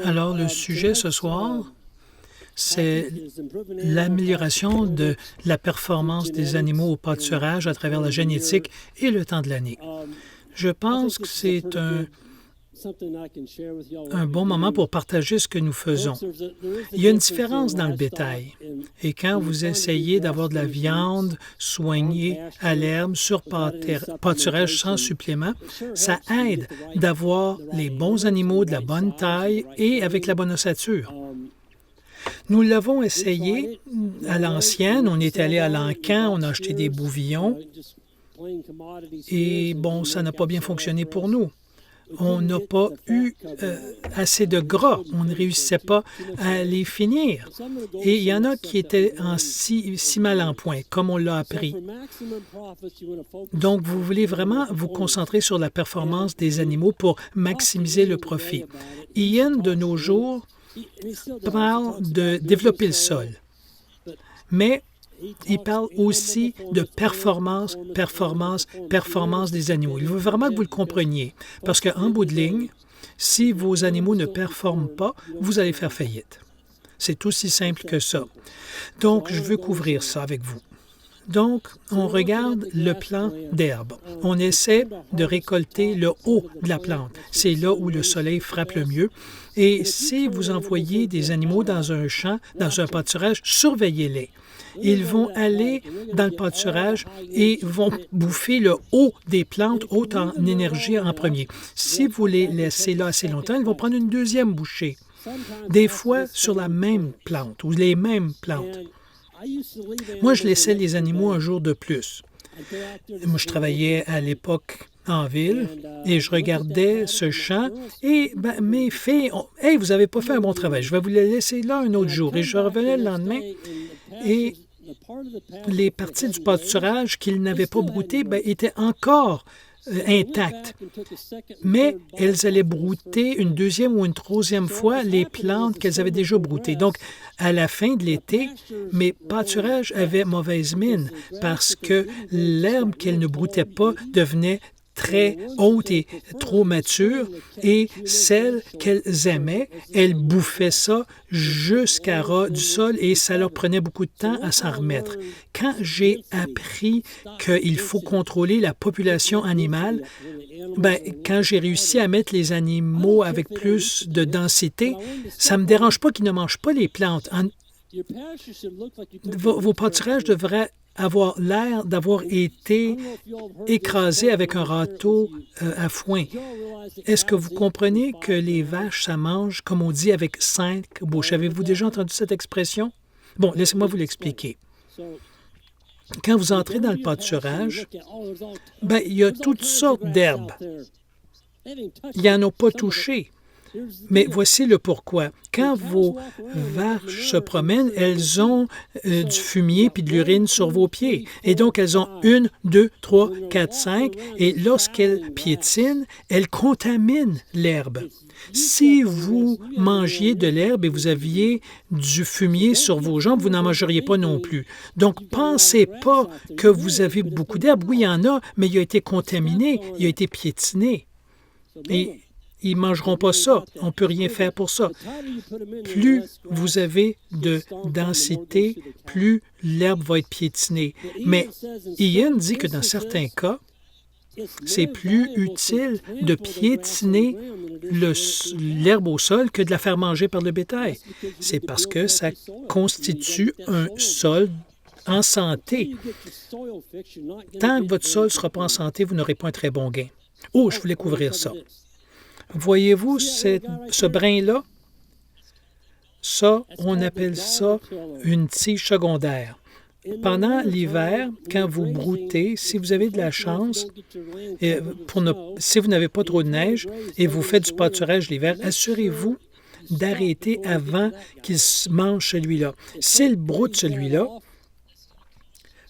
Alors, le sujet ce soir, c'est l'amélioration de la performance des animaux au pâturage à travers la génétique et le temps de l'année. Je pense que c'est un bon moment pour partager ce que nous faisons. Il y a une différence dans le bétail. Et quand vous essayez d'avoir de la viande soignée à l'herbe sur pâturage sans supplément, ça aide d'avoir les bons animaux de la bonne taille et avec la bonne ossature. Nous l'avons essayé à l'ancienne. On est allé à l'Encan, on a acheté des bouvillons. Et bon, ça n'a pas bien fonctionné pour nous. On n'a pas eu assez de gras. On ne réussissait pas à les finir. Et il y en a qui étaient si mal en point, comme on l'a appris. Donc, vous voulez vraiment vous concentrer sur la performance des animaux pour maximiser le profit. Ian, de nos jours, parle de développer le sol. Mais il parle aussi de performance des animaux. Il veut vraiment que vous le compreniez, parce qu'en bout de ligne, si vos animaux ne performent pas, vous allez faire faillite. C'est aussi simple que ça. Donc, je veux couvrir ça avec vous. Donc, on regarde le plan d'herbe. On essaie de récolter le haut de la plante. C'est là où le soleil frappe le mieux. Et si vous envoyez des animaux dans un champ, dans un pâturage, surveillez-les. Ils vont aller dans le pâturage et vont bouffer le haut des plantes, haut en énergie en premier. Si vous les laissez là assez longtemps, ils vont prendre une deuxième bouchée, des fois sur la même plante ou les mêmes plantes. Moi, je laissais les animaux un jour de plus. Moi, je travaillais à l'époque en ville et je regardais ce champ et mes filles, « Hey, vous n'avez pas fait un bon travail, je vais vous les laisser là un autre jour. » Et je revenais le lendemain et les parties du pâturage qu'ils n'avaient pas broutées étaient encore intactes. Mais elles allaient brouter une deuxième ou une troisième fois les plantes qu'elles avaient déjà broutées. Donc, à la fin de l'été, mes pâturages avaient mauvaise mine parce que l'herbe qu'elles ne broutaient pas devenait très haute et trop mature, et celles qu'elles aimaient, elles bouffaient ça jusqu'à ras du sol et ça leur prenait beaucoup de temps à s'en remettre. Quand j'ai appris qu'il faut contrôler la population animale, quand j'ai réussi à mettre les animaux avec plus de densité, ça ne me dérange pas qu'ils ne mangent pas les plantes. Vos pâturages devraient avoir l'air d'avoir été écrasés avec un râteau à foin. Est-ce que vous comprenez que les vaches, ça mange, comme on dit, avec 5 bouches? Avez-vous déjà entendu cette expression? Bon, laissez-moi vous l'expliquer. Quand vous entrez dans le pâturage, il y a toutes sortes d'herbes. Il n'y en a pas touché. Mais voici le pourquoi. Quand vos vaches se promènent, elles ont du fumier puis de l'urine sur vos pieds. Et donc, elles ont 1, 2, 3, 4, 5. Et lorsqu'elles piétinent, elles contaminent l'herbe. Si vous mangiez de l'herbe et vous aviez du fumier sur vos jambes, vous n'en mangeriez pas non plus. Donc, pensez pas que vous avez beaucoup d'herbe. Oui, il y en a, mais il a été contaminé, il a été piétiné. Et ils ne mangeront pas ça. On ne peut rien faire pour ça. Plus vous avez de densité, plus l'herbe va être piétinée. Mais Ian dit que dans certains cas, c'est plus utile de piétiner l'herbe au sol que de la faire manger par le bétail. C'est parce que ça constitue un sol en santé. Tant que votre sol ne sera pas en santé, vous n'aurez pas un très bon gain. Oh, je voulais couvrir ça. Voyez-vous ce brin-là? Ça, on appelle ça une tige secondaire. Pendant l'hiver, quand vous broutez, si vous avez de la chance, si vous n'avez pas trop de neige et vous faites du pâturage l'hiver, assurez-vous d'arrêter avant qu'il se mange celui-là. S'il broute celui-là,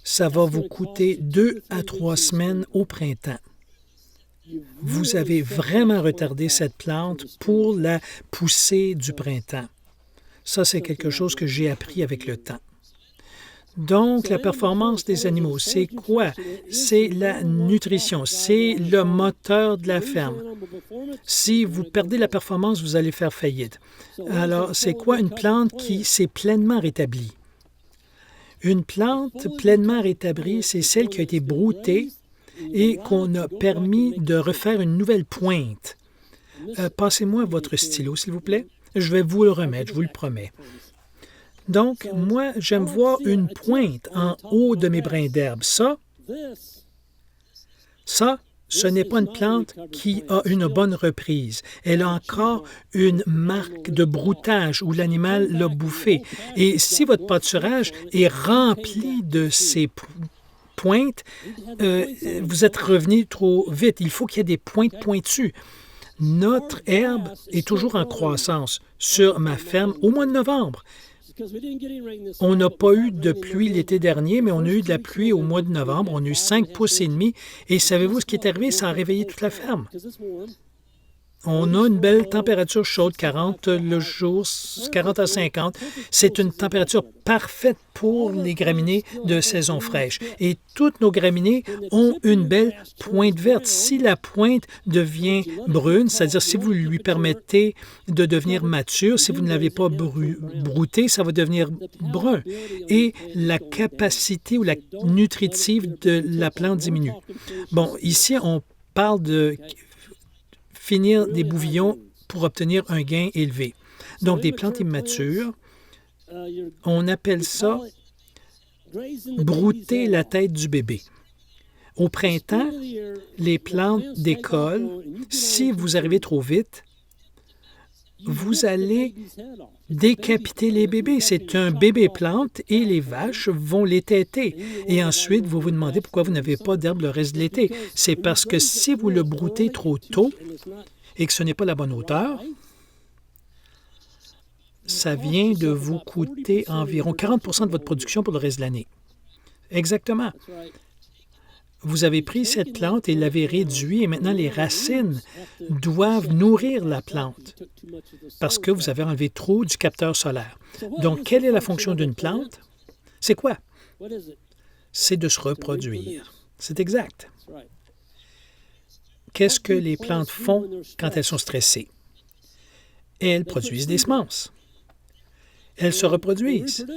ça va vous coûter 2 à 3 semaines au printemps. Vous avez vraiment retardé cette plante pour la poussée du printemps. Ça, c'est quelque chose que j'ai appris avec le temps. Donc, la performance des animaux, c'est quoi? C'est la nutrition, c'est le moteur de la ferme. Si vous perdez la performance, vous allez faire faillite. Alors, c'est quoi une plante qui s'est pleinement rétablie? Une plante pleinement rétablie, c'est celle qui a été broutée et qu'on a permis de refaire une nouvelle pointe. Passez-moi votre stylo, s'il vous plaît. Je vais vous le remettre, je vous le promets. Donc, moi, j'aime voir une pointe en haut de mes brins d'herbe. Ça, ce n'est pas une plante qui a une bonne reprise. Elle a encore une marque de broutage où l'animal l'a bouffé. Et si votre pâturage est rempli de ces pointes, vous êtes revenu trop vite. Il faut qu'il y ait des pointes pointues. Notre herbe est toujours en croissance sur ma ferme au mois de novembre. On n'a pas eu de pluie l'été dernier, mais on a eu de la pluie au mois de novembre. On a eu 5,5 pouces. Et savez-vous ce qui est arrivé? Ça a réveillé toute la ferme. On a une belle température chaude, 40 le jour, 40 à 50. C'est une température parfaite pour les graminées de saison fraîche. Et toutes nos graminées ont une belle pointe verte. Si la pointe devient brune, c'est-à-dire si vous lui permettez de devenir mature, si vous ne l'avez pas brouté, ça va devenir brun. Et la capacité ou la nutritive de la plante diminue. Bon, ici, on parle de finir des bouvillons pour obtenir un gain élevé. Donc, des plantes immatures, on appelle ça brouter la tête du bébé. Au printemps, les plantes décollent. Si vous arrivez trop vite, vous allez décapiter les bébés. C'est un bébé plante et les vaches vont les téter. Et ensuite, vous vous demandez pourquoi vous n'avez pas d'herbe le reste de l'été. C'est parce que si vous le broutez trop tôt et que ce n'est pas la bonne hauteur, ça vient de vous coûter environ 40 % de votre production pour le reste de l'année. Exactement. Vous avez pris cette plante et l'avez réduite et maintenant les racines doivent nourrir la plante parce que vous avez enlevé trop du capteur solaire. Donc, quelle est la fonction d'une plante? C'est quoi? C'est de se reproduire. C'est exact. Qu'est-ce que les plantes font quand elles sont stressées? Elles produisent des semences. Elles se reproduisent.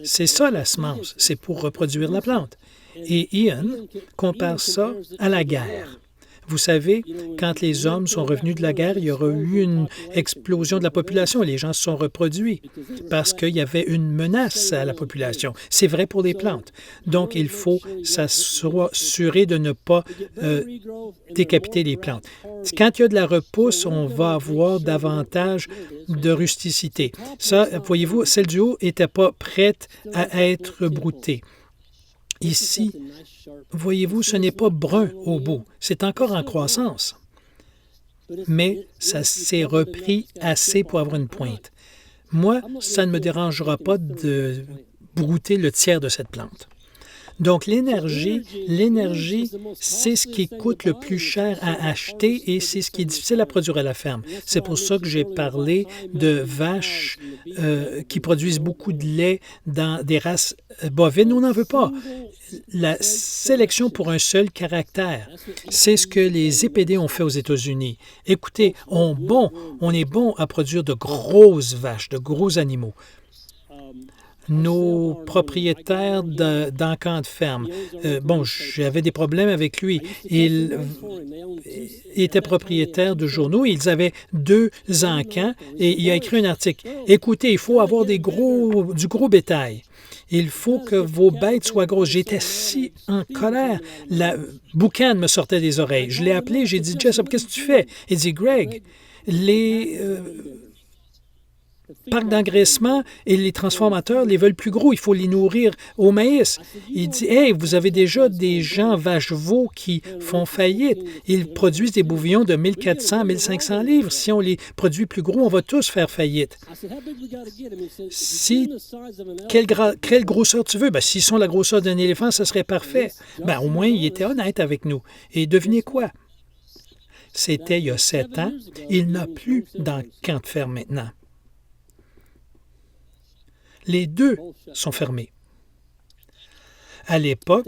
C'est ça la semence, c'est pour reproduire la plante. Et Ian compare ça à la guerre. Vous savez, quand les hommes sont revenus de la guerre, il y aura eu une explosion de la population. Les gens se sont reproduits parce qu'il y avait une menace à la population. C'est vrai pour les plantes. Donc, il faut s'assurer de ne pas décapiter les plantes. Quand il y a de la repousse, on va avoir davantage de rusticité. Ça, voyez-vous, celle du haut n'était pas prête à être broutée. Ici, voyez-vous, ce n'est pas brun au bout, c'est encore en croissance. Mais ça s'est repris assez pour avoir une pointe. Moi, ça ne me dérangera pas de brouter le tiers de cette plante. Donc, l'énergie, c'est ce qui coûte le plus cher à acheter et c'est ce qui est difficile à produire à la ferme. C'est pour ça que j'ai parlé de vaches qui produisent beaucoup de lait dans des races bovines. On n'en veut pas. La sélection pour un seul caractère, c'est ce que les épédés ont fait aux États-Unis. Écoutez, on est bon à produire de grosses vaches, de gros animaux. Nos propriétaires d'encans de ferme. J'avais des problèmes avec lui. Il était propriétaire de journaux. Ils avaient 2 encans et il a écrit un article. Écoutez, il faut avoir du gros bétail. Il faut que vos bêtes soient grosses. J'étais si en colère. La boucane me sortait des oreilles. Je l'ai appelé, j'ai dit, Jessup, qu'est-ce que tu fais? Il dit, Greg, les parcs d'engraissement et les transformateurs les veulent plus gros, il faut les nourrir au maïs. Il dit, hey, vous avez déjà des gens vaches-veaux qui font faillite. Ils produisent des bouvillons de 1400 à 1500 livres. Si on les produit plus gros, on va tous faire faillite. Quelle grosseur tu veux? S'ils sont la grosseur d'un éléphant, ce serait parfait. Au moins, il était honnête avec nous. Et devinez quoi? C'était il y a 7 ans. Il n'a plus d'encans de ferme maintenant. Les 2 sont fermés. À l'époque,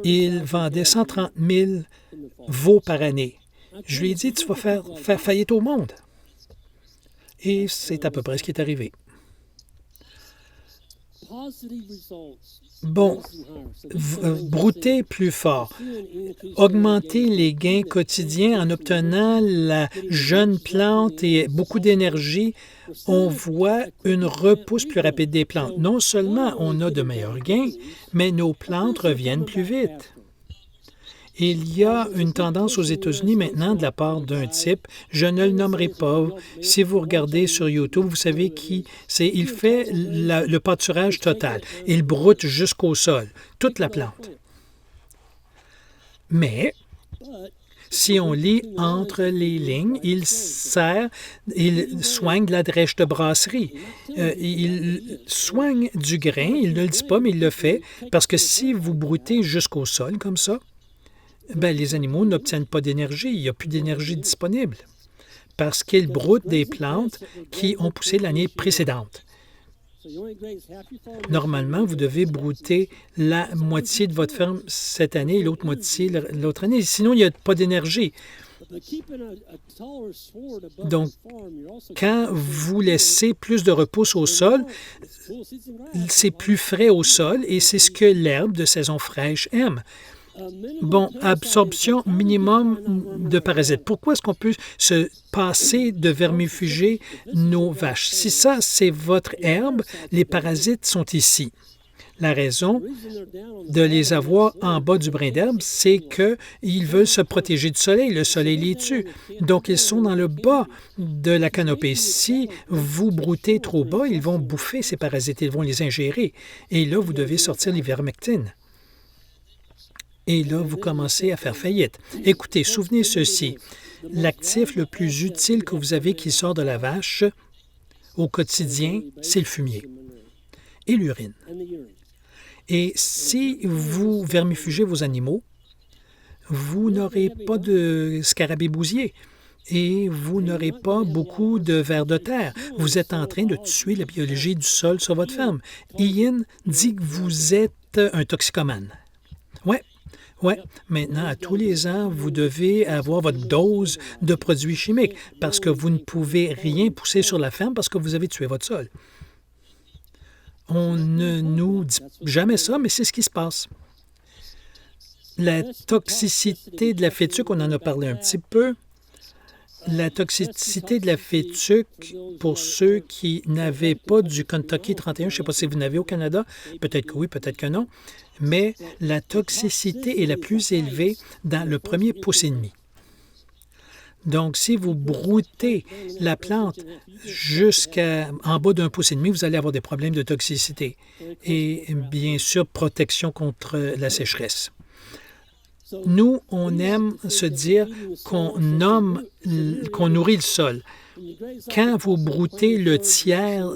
il vendait 130 000 veaux par année. Je lui ai dit, tu vas faire faillite au monde. Et c'est à peu près ce qui est arrivé. Bon, brouter plus fort, augmenter les gains quotidiens en obtenant la jeune plante et beaucoup d'énergie, on voit une repousse plus rapide des plantes. Non seulement on a de meilleurs gains, mais nos plantes reviennent plus vite. Il y a une tendance aux États-Unis maintenant de la part d'un type, je ne le nommerai pas. Si vous regardez sur YouTube, vous savez qui c'est. Il fait le pâturage total. Il broute jusqu'au sol, toute la plante. Mais, si on lit entre les lignes, il soigne de la drèche de brasserie. Il soigne du grain, il ne le dit pas, mais il le fait, parce que si vous broutez jusqu'au sol comme ça, ben, les animaux n'obtiennent pas d'énergie, il n'y a plus d'énergie disponible parce qu'ils broutent des plantes qui ont poussé l'année précédente. Normalement, vous devez brouter la moitié de votre ferme cette année et l'autre moitié l'autre année. Sinon, il n'y a pas d'énergie. Donc, quand vous laissez plus de repousse au sol, c'est plus frais au sol et c'est ce que l'herbe de saison fraîche aime. Bon, absorption minimum de parasites. Pourquoi est-ce qu'on peut se passer de vermifuger nos vaches? Si ça, c'est votre herbe, les parasites sont ici. La raison de les avoir en bas du brin d'herbe, c'est qu'ils veulent se protéger du soleil. Le soleil les tue. Donc, ils sont dans le bas de la canopée. Si vous broutez trop bas, ils vont bouffer ces parasites, ils vont les ingérer. Et là, vous devez sortir l'ivermectine. Et là, vous commencez à faire faillite. Écoutez, souvenez ceci. L'actif le plus utile que vous avez qui sort de la vache au quotidien, c'est le fumier et l'urine. Et si vous vermifugez vos animaux, vous n'aurez pas de scarabées bousiers et vous n'aurez pas beaucoup de vers de terre. Vous êtes en train de tuer la biologie du sol sur votre ferme. Ian dit que vous êtes un toxicomane. Oui, maintenant, à tous les ans, vous devez avoir votre dose de produits chimiques parce que vous ne pouvez rien pousser sur la ferme parce que vous avez tué votre sol. On ne nous dit jamais ça, mais c'est ce qui se passe. La toxicité de la fétuque, on en a parlé un petit peu. La toxicité de la fétuque, pour ceux qui n'avaient pas du Kentucky 31, je ne sais pas si vous n'avez au Canada, peut-être que oui, peut-être que non, mais la toxicité est la plus élevée dans le premier pouce et demi. Donc, si vous broutez la plante jusqu'en bas d'un pouce et demi, vous allez avoir des problèmes de toxicité et bien sûr, protection contre la sécheresse. Nous, on aime se dire qu'on nourrit le sol. Quand vous broutez le tiers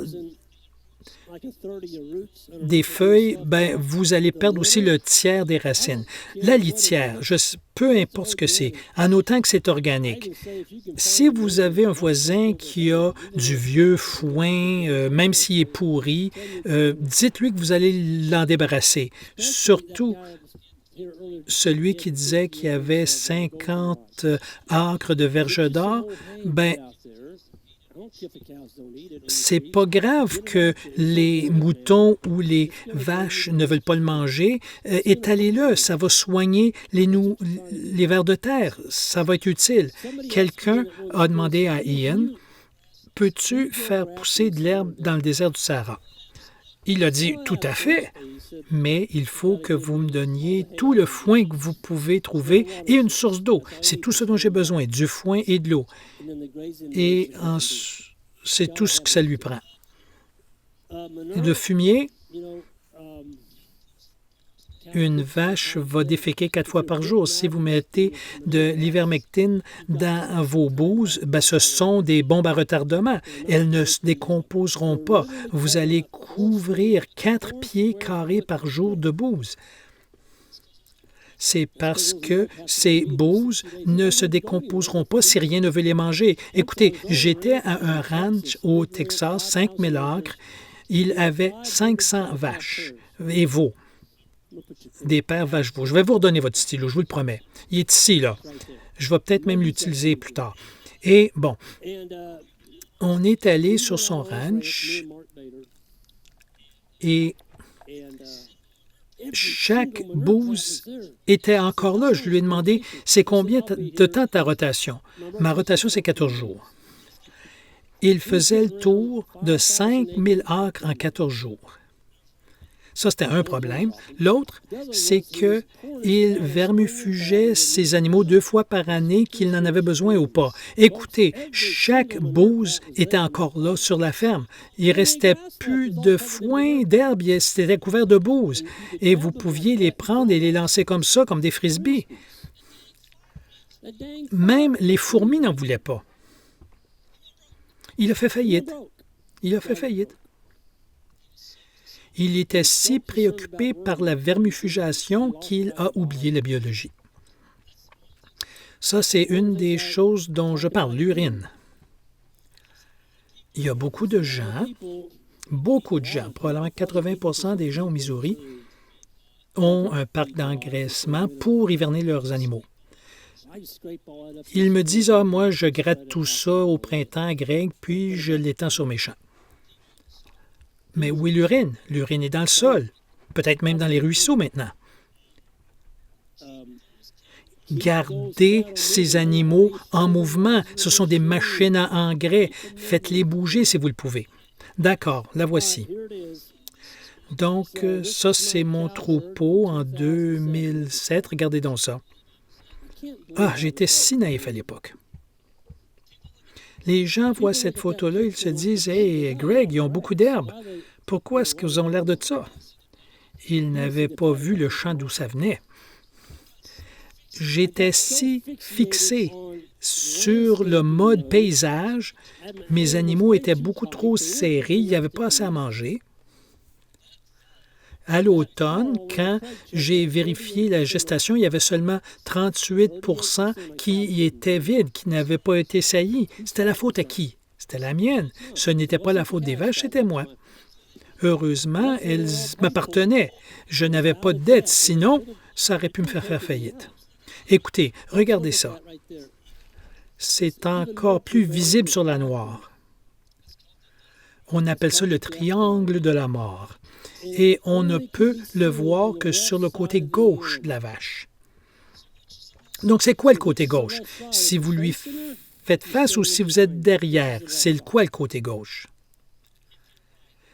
des feuilles, ben, vous allez perdre aussi le tiers des racines. La litière, peu importe ce que c'est, en autant que c'est organique. Si vous avez un voisin qui a du vieux foin, même s'il est pourri, dites-lui que vous allez l'en débarrasser. Surtout celui qui disait qu'il y avait 50 acres de verge d'or, ben, c'est pas grave que les moutons ou les vaches ne veulent pas le manger. Étalez-le, ça va soigner les vers de terre. Ça va être utile. Quelqu'un a demandé à Ian, « Peux-tu faire pousser de l'herbe dans le désert du Sahara? » Il a dit, « Tout à fait, mais il faut que vous me donniez tout le foin que vous pouvez trouver et une source d'eau. C'est tout ce dont j'ai besoin, du foin et de l'eau. » Et c'est tout ce que ça lui prend. Le fumier, une vache va déféquer 4 fois par jour. Si vous mettez de l'ivermectine dans vos bouses, ben, ce sont des bombes à retardement. Elles ne se décomposeront pas. Vous allez couvrir 4 pieds carrés par jour de bouses. C'est parce que ces bouses ne se décomposeront pas si rien ne veut les manger. Écoutez, j'étais à un ranch au Texas, 5000 acres. Il avait 500 vaches. et veaux, des paires vaches-veaux. Je vais vous redonner votre stylo, je vous le promets. Il est ici, là. Je vais peut-être même l'utiliser plus tard. Et bon, on est allé sur son ranch et chaque bouse était encore là. Je lui ai demandé, c'est combien de temps ta rotation? Ma rotation, c'est 14 jours. Il faisait le tour de 5000 acres en 14 jours. Ça, c'était un problème. L'autre, c'est qu'il vermifugeait ses animaux 2 fois par année, qu'il n'en avait besoin ou pas. Écoutez, chaque bouse était encore là sur la ferme. Il restait plus de foin, d'herbe, c'était couvert de bouses. Et vous pouviez les prendre et les lancer comme ça, comme des frisbees. Même les fourmis n'en voulaient pas. Il a fait faillite. Il a fait faillite. Il était si préoccupé par la vermifugation qu'il a oublié la biologie. Ça, c'est une des choses dont je parle, l'urine. Il y a beaucoup de gens, probablement 80% des gens au Missouri, ont un parc d'engraissement pour hiverner leurs animaux. Ils me disent, « Ah, moi, je gratte tout ça au printemps, Greg, puis je l'étends sur mes champs. » Mais où est l'urine? L'urine est dans le sol, peut-être même dans les ruisseaux maintenant. Gardez ces animaux en mouvement. Ce sont des machines à engrais. Faites-les bouger si vous le pouvez. D'accord, la voici. Donc, ça, c'est mon troupeau en 2007. Regardez donc ça. Ah, j'étais si naïf à l'époque. Les gens voient cette photo-là, ils se disent « Hey, Greg, ils ont beaucoup d'herbe. Pourquoi est-ce qu'ils ont l'air de ça? » Ils n'avaient pas vu le champ d'où ça venait. J'étais si fixé sur le mode paysage, mes animaux étaient beaucoup trop serrés, il n'y avait pas assez à manger. À l'automne, quand j'ai vérifié la gestation, il y avait seulement 38% qui y étaient vides, qui n'avaient pas été saillies. C'était la faute à qui? C'était la mienne. Ce n'était pas la faute des vaches, c'était moi. Heureusement, elles m'appartenaient. Je n'avais pas de dette, sinon, ça aurait pu me faire faillite. Écoutez, regardez ça. C'est encore plus visible sur la noire. On appelle ça le triangle de la mort. Et on ne peut le voir que sur le côté gauche de la vache. Donc, c'est quoi le côté gauche? Si vous lui faites face ou si vous êtes derrière, c'est quoi le côté gauche?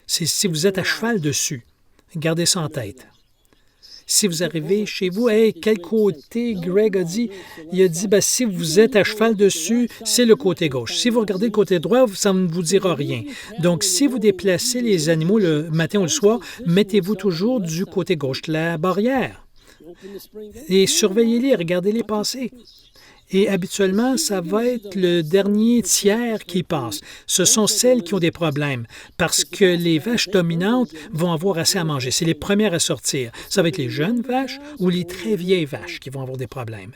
C'est si vous êtes à cheval dessus. Gardez ça en tête. Si vous arrivez chez vous, hey, quel côté Greg a dit? Il a dit, si vous êtes à cheval dessus, c'est le côté gauche. Si vous regardez le côté droit, ça ne vous dira rien. Donc, si vous déplacez les animaux le matin ou le soir, mettez-vous toujours du côté gauche de la barrière. Et surveillez-les, regardez-les passer. Et habituellement, ça va être le dernier tiers qui passe. Ce sont celles qui ont des problèmes parce que les vaches dominantes vont avoir assez à manger. C'est les premières à sortir. Ça va être les jeunes vaches ou les très vieilles vaches qui vont avoir des problèmes.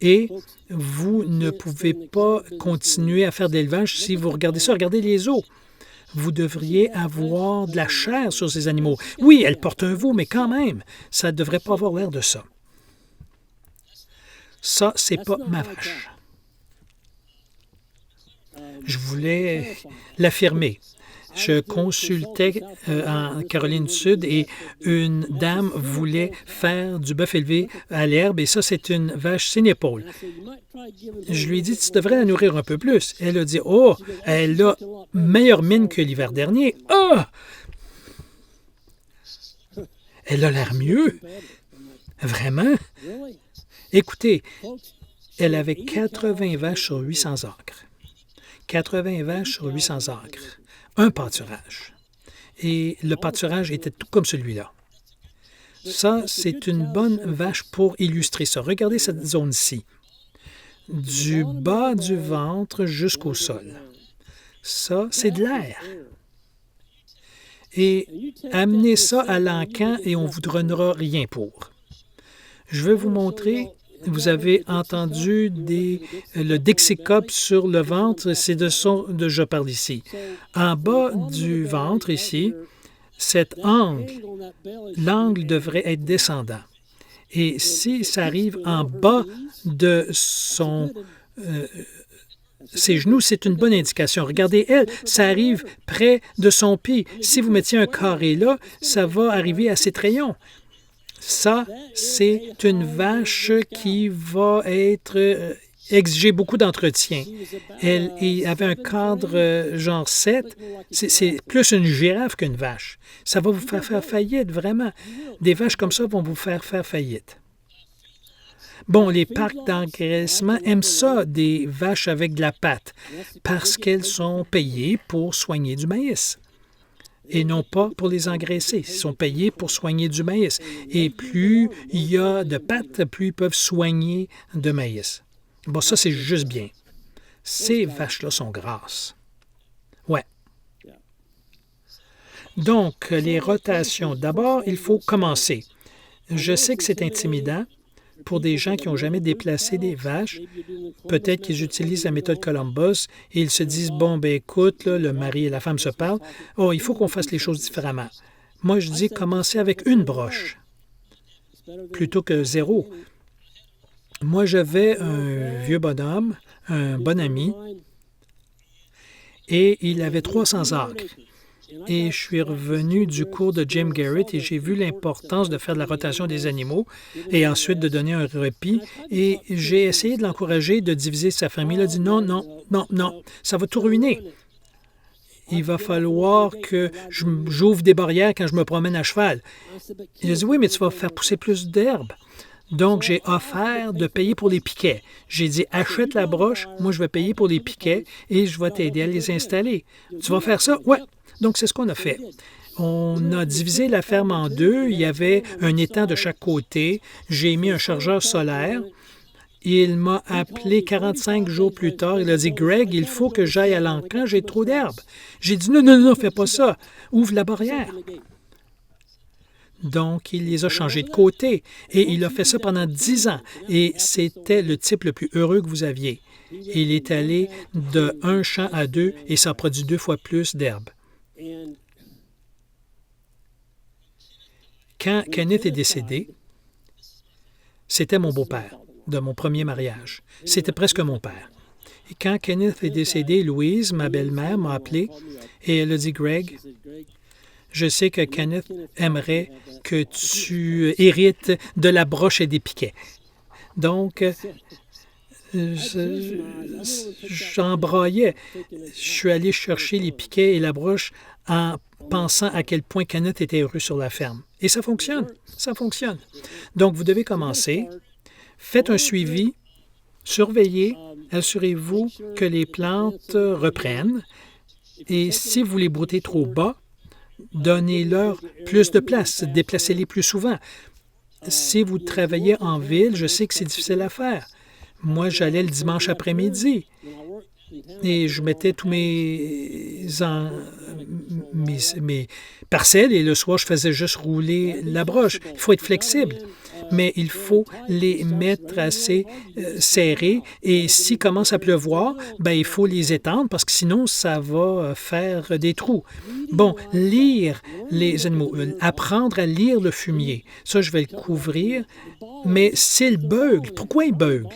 Et vous ne pouvez pas continuer à faire de l'élevage si vous regardez ça. Regardez les os. Vous devriez avoir de la chair sur ces animaux. Oui, elles portent un veau, mais quand même, ça ne devrait pas avoir l'air de ça. Ça, c'est pas ma vache. Je voulais l'affirmer. Je consultais en Caroline du Sud et une dame voulait faire du bœuf élevé à l'herbe et ça, c'est une vache Sénépaule. Je lui ai dit, tu devrais la nourrir un peu plus. Elle a dit, oh, elle a meilleure mine que l'hiver dernier. Ah! Elle a l'air mieux. Vraiment? Écoutez, elle avait 80 vaches sur 800 acres. 80 vaches sur 800 acres. Un pâturage. Et le pâturage était tout comme celui-là. Ça, c'est une bonne vache pour illustrer ça. Regardez cette zone-ci. Du bas du ventre jusqu'au sol. Ça, c'est de l'air. Et amenez ça à l'encan et on ne vous donnera rien pour. Je vais vous montrer. Vous avez entendu le Dixie-Cup sur le ventre, c'est de ça que je parle ici. En bas du ventre, ici, cet angle, l'angle devrait être descendant. Et si ça arrive en bas de ses genoux, c'est une bonne indication. Regardez, elle, ça arrive près de son pied. Si vous mettiez un carré là, ça va arriver à ses trayons. Ça, c'est une vache qui va exiger beaucoup d'entretien. Elle avait un cadre genre 7. C'est plus une girafe qu'une vache. Ça va vous faire faillite, vraiment. Des vaches comme ça vont vous faire faillite. Bon, les parcs d'engraissement aiment ça, des vaches avec de la pâte, parce qu'elles sont payées pour soigner du maïs et non pas pour les engraisser. Ils sont payés pour soigner du maïs. Et plus il y a de pâte, plus ils peuvent soigner de maïs. Bon, ça, c'est juste bien. Ces vaches-là sont grasses. Ouais. Donc, les rotations. D'abord, il faut commencer. Je sais que c'est intimidant pour des gens qui n'ont jamais déplacé des vaches. Peut-être qu'ils utilisent la méthode Columbus et ils se disent, bon, ben écoute, là, le mari et la femme se parlent. Oh, il faut qu'on fasse les choses différemment. Moi, je dis, commencez avec une broche plutôt que 0. Moi, j'avais un vieux bonhomme, un bon ami, et il avait 300 acres. Et je suis revenu du cours de Jim Garrett et j'ai vu l'importance de faire de la rotation des animaux et ensuite de donner un répit. Et j'ai essayé de l'encourager de diviser sa famille. Il a dit non, non, non, non, ça va tout ruiner. Il va falloir que j'ouvre des barrières quand je me promène à cheval. Il a dit oui, mais tu vas faire pousser plus d'herbe. Donc, j'ai offert de payer pour les piquets. J'ai dit, achète la broche, moi je vais payer pour les piquets et je vais t'aider à les installer. Tu vas faire ça? Ouais. Donc, c'est ce qu'on a fait. On a divisé la ferme en deux. Il y avait un étang de chaque côté. J'ai mis un chargeur solaire. Il m'a appelé 45 jours plus tard. Il a dit, Greg, il faut que j'aille à l'encan, j'ai trop d'herbe. J'ai dit, non, non, non, fais pas ça. Ouvre la barrière. Donc, il les a changés de côté. Et il a fait ça pendant 10 ans. Et c'était le type le plus heureux que vous aviez. Il est allé de un champ à 2 et ça a produit 2 fois plus d'herbe. Quand Kenneth est décédé, c'était mon beau-père de mon premier mariage. C'était presque mon père. Et quand Kenneth est décédé, Louise, ma belle-mère, m'a appelé et elle a dit, Greg, je sais que Kenneth aimerait que tu hérites de la broche et des piquets. Donc, j'embraillais. Je suis allé chercher les piquets et la broche en pensant à quel point Kenneth était heureux sur la ferme. Et ça fonctionne, ça fonctionne. Donc, vous devez commencer. Faites un suivi, surveillez, assurez-vous que les plantes reprennent. Et si vous les broutez trop bas, donnez-leur plus de place, déplacez-les plus souvent. Si vous travaillez en ville, je sais que c'est difficile à faire. Moi, j'allais le dimanche après-midi et je mettais tous mes parcelles et le soir, je faisais juste rouler la broche. Il faut être flexible, mais il faut les mettre assez serrés et s'il commence à pleuvoir, ben, il faut les étendre parce que sinon, ça va faire des trous. Bon, lire les animaux, apprendre à lire le fumier. Ça, je vais le couvrir, mais s'il beugle, pourquoi il beugle?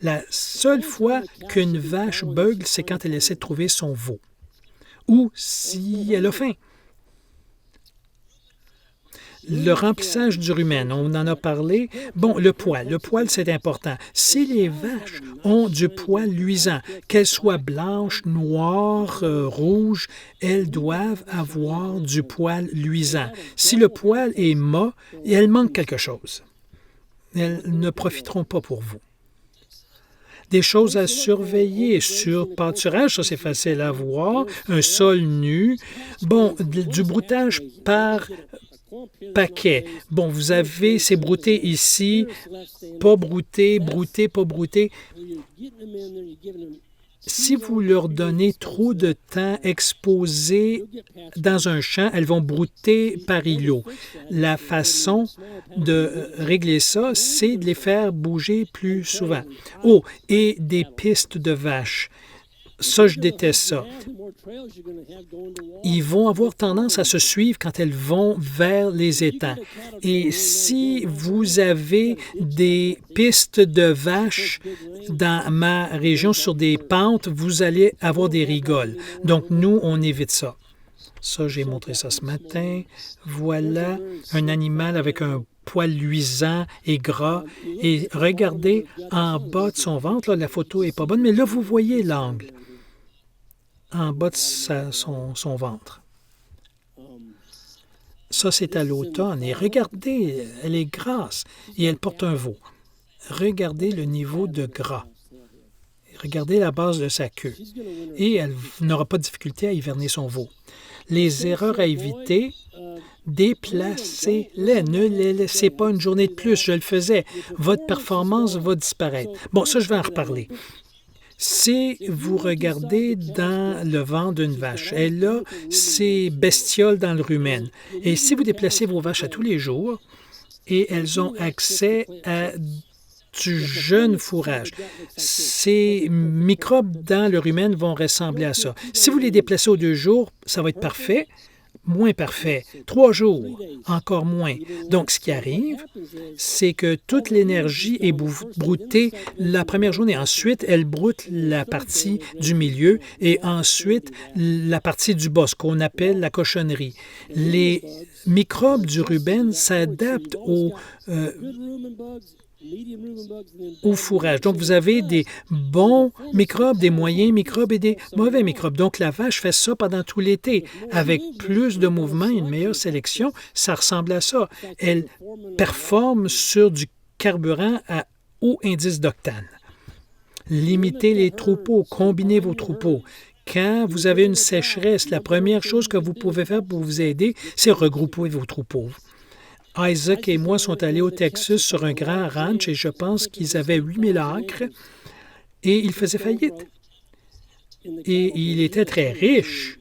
La seule fois qu'une vache beugle, c'est quand elle essaie de trouver son veau ou si elle a faim. Le remplissage du rumen, on en a parlé. Bon, le poil, c'est important. Si les vaches ont du poil luisant, qu'elles soient blanches, noires, rouges, elles doivent avoir du poil luisant. Si le poil est mat, elles manquent quelque chose. Elles ne profiteront pas pour vous. Des choses à surveiller sur pâturage, ça c'est facile à voir, un sol nu. Bon, du broutage par paquet. Bon, vous avez ces broutés ici, pas broutés, broutés, pas broutés. Si vous leur donnez trop de temps exposé dans un champ, elles vont brouter par îlot. La façon de régler ça, c'est de les faire bouger plus souvent. Oh, et des pistes de vaches. Ça, je déteste ça. Ils vont avoir tendance à se suivre quand elles vont vers les étangs. Et si vous avez des pistes de vaches dans ma région sur des pentes, vous allez avoir des rigoles. Donc, nous, on évite ça. Ça, j'ai montré ça ce matin. Voilà un animal avec un poil luisant et gras. Et regardez en bas de son ventre, là, la photo n'est pas bonne, mais là, vous voyez l'angle en bas de son ventre. Ça, c'est à l'automne. Et regardez, elle est grasse et elle porte un veau. Regardez le niveau de gras. Regardez la base de sa queue. Et elle n'aura pas de difficulté à hiverner son veau. Les erreurs à éviter, déplacez-les. Ne les laissez pas une journée de plus. Je le faisais. Votre performance va disparaître. Bon, ça, je vais en reparler. Si vous regardez dans le ventre d'une vache, elle a ses bestioles dans le rumen. Et si vous déplacez vos vaches à tous les jours, et elles ont accès à du jeune fourrage. Ces microbes dans le rumen vont ressembler à ça. Si vous les déplacez aux 2 jours, ça va être parfait. Moins parfait. 3 jours, encore moins. Donc, ce qui arrive, c'est que toute l'énergie est broutée la première journée. Ensuite, elle broute la partie du milieu et ensuite la partie du bas, ce qu'on appelle la cochonnerie. Les microbes du rumen s'adaptent au fourrage. Donc, vous avez des bons microbes, des moyens microbes et des mauvais microbes. Donc, la vache fait ça pendant tout l'été. Avec plus de mouvements, une meilleure sélection, ça ressemble à ça. Elle performe sur du carburant à haut indice d'octane. Limitez les troupeaux, combinez vos troupeaux. Quand vous avez une sécheresse, la première chose que vous pouvez faire pour vous aider, c'est regrouper vos troupeaux. Isaac et moi sont allés au Texas sur un grand ranch et je pense qu'ils avaient 8000 acres et ils faisaient faillite. Et il était très riche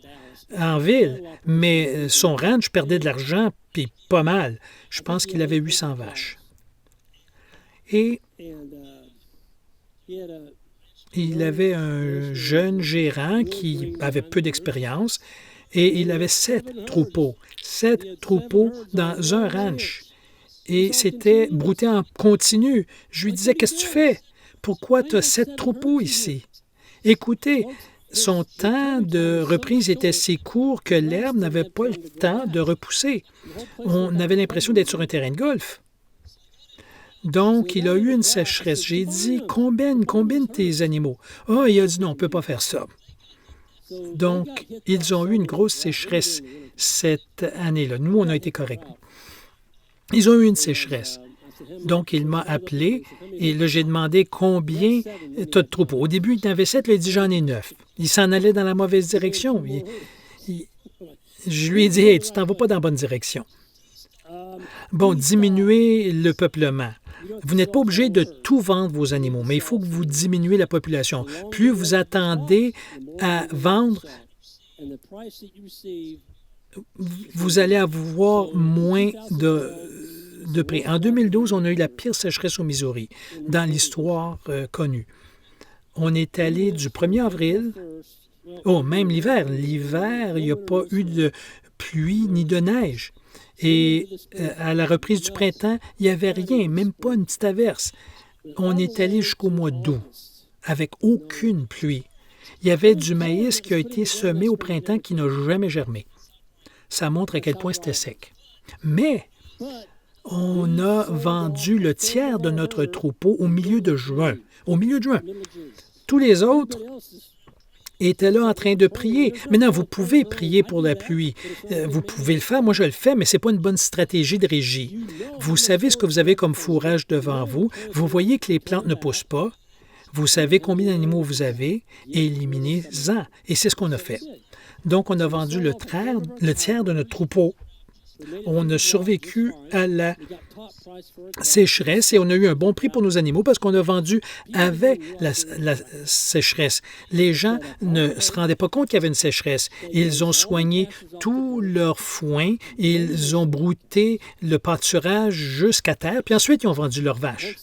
en ville, mais son ranch perdait de l'argent, puis pas mal. Je pense qu'il avait 800 vaches. Et il avait un jeune gérant qui avait peu d'expérience et il avait 7 troupeaux. 7 troupeaux dans un ranch. Et c'était brouté en continu. Je lui disais, qu'est-ce que tu fais? Pourquoi tu as 7 troupeaux ici? Écoutez, son temps de reprise était si court que l'herbe n'avait pas le temps de repousser. On avait l'impression d'être sur un terrain de golf. Donc, il a eu une sécheresse. J'ai dit, combine tes animaux. Ah, il a dit, non, on ne peut pas faire ça. Donc, ils ont eu une grosse sécheresse cette année-là. Nous, on a été corrects. Ils ont eu une sécheresse. Donc, il m'a appelé et là, j'ai demandé combien tu as de troupeaux. Au début, il en avait 7, là, il dit j'en ai 9. Il s'en allait dans la mauvaise direction. Je lui ai dit, hey, tu t'en vas pas dans la bonne direction. Bon, diminuez le peuplement. Vous n'êtes pas obligé de tout vendre vos animaux, mais il faut que vous diminuez la population. Plus vous attendez à vendre, vous allez avoir moins de prix. En 2012, on a eu la pire sécheresse au Missouri dans l'histoire connue. On est allé du 1er avril, même l'hiver. L'hiver, il n'y a pas eu de pluie ni de neige. Et à la reprise du printemps, il n'y avait rien, même pas une petite averse. On est allé jusqu'au mois d'août avec aucune pluie. Il y avait du maïs qui a été semé au printemps qui n'a jamais germé. Ça montre à quel point c'était sec. Mais on a vendu le tiers de notre troupeau au milieu de juin. Au milieu de juin. Tous les autres étaient là en train de prier. Maintenant, vous pouvez prier pour la pluie. Vous pouvez le faire. Moi, je le fais, mais ce n'est pas une bonne stratégie de régie. Vous savez ce que vous avez comme fourrage devant vous. Vous voyez que les plantes ne poussent pas. Vous savez combien d'animaux vous avez. Éliminez-en. Et c'est ce qu'on a fait. Donc, on a vendu le tiers de notre troupeau On a survécu à la sécheresse et on a eu un bon prix pour nos animaux parce qu'on a vendu avec la sécheresse. Les gens ne se rendaient pas compte qu'il y avait une sécheresse. Ils ont soigné tout leur foin, ils ont brouté le pâturage jusqu'à terre, puis ensuite ils ont vendu leurs vaches.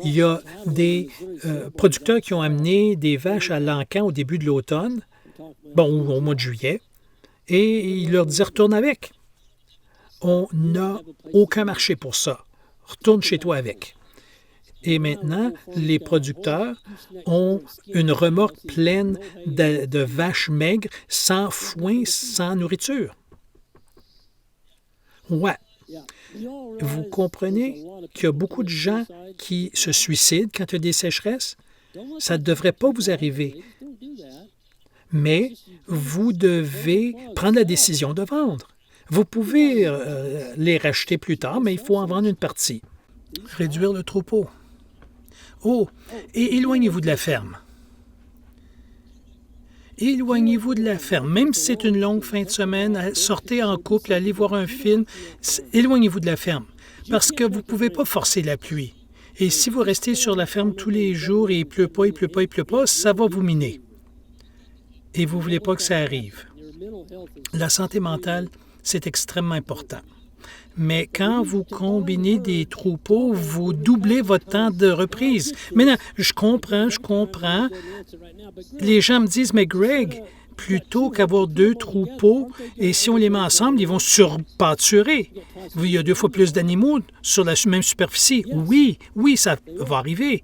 Il y a des producteurs qui ont amené des vaches à l'encan au début de l'automne, ou au mois de juillet, et ils leur disaient « retourne avec ». On n'a aucun marché pour ça. Retourne chez toi avec. Et maintenant, les producteurs ont une remorque pleine de vaches maigres, sans foin, sans nourriture. Ouais. Vous comprenez qu'il y a beaucoup de gens qui se suicident quand il y a des sécheresses? Ça ne devrait pas vous arriver. Mais vous devez prendre la décision de vendre. Vous pouvez les racheter plus tard, mais il faut en vendre une partie. Réduire le troupeau. Oh, et éloignez-vous de la ferme. Éloignez-vous de la ferme. Même si c'est une longue fin de semaine, sortez en couple, allez voir un film, éloignez-vous de la ferme. Parce que vous ne pouvez pas forcer la pluie. Et si vous restez sur la ferme tous les jours et il ne pleut pas, il ne pleut pas, il ne pleut pas, ça va vous miner. Et vous ne voulez pas que ça arrive. La santé mentale, c'est extrêmement important. Mais quand vous combinez des troupeaux, vous doublez votre temps de reprise. Maintenant, je comprends. Les gens me disent, mais Greg, plutôt qu'avoir 2 troupeaux, et si on les met ensemble, ils vont surpâturer. Il y a 2 fois plus d'animaux sur la même superficie. Oui, ça va arriver.